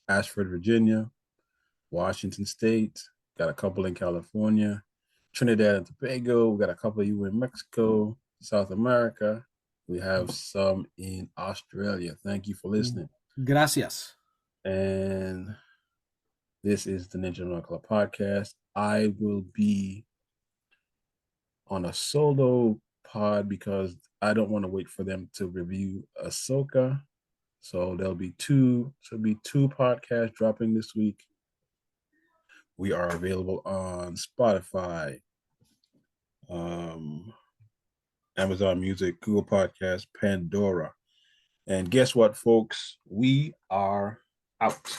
Ashford, Virginia, Washington State, got a couple in California, Trinidad and Tobago. We got a couple of you in Mexico, South America. We have some in Australia. Thank you for listening. Gracias. And this is the Ninja Color podcast. I will be on a solo pod because I don't want to wait for them to review Ahsoka. So there'll be 2 podcasts dropping this week. We are available on Spotify, Amazon Music, Google Podcasts, Pandora. And guess what, folks? We are out.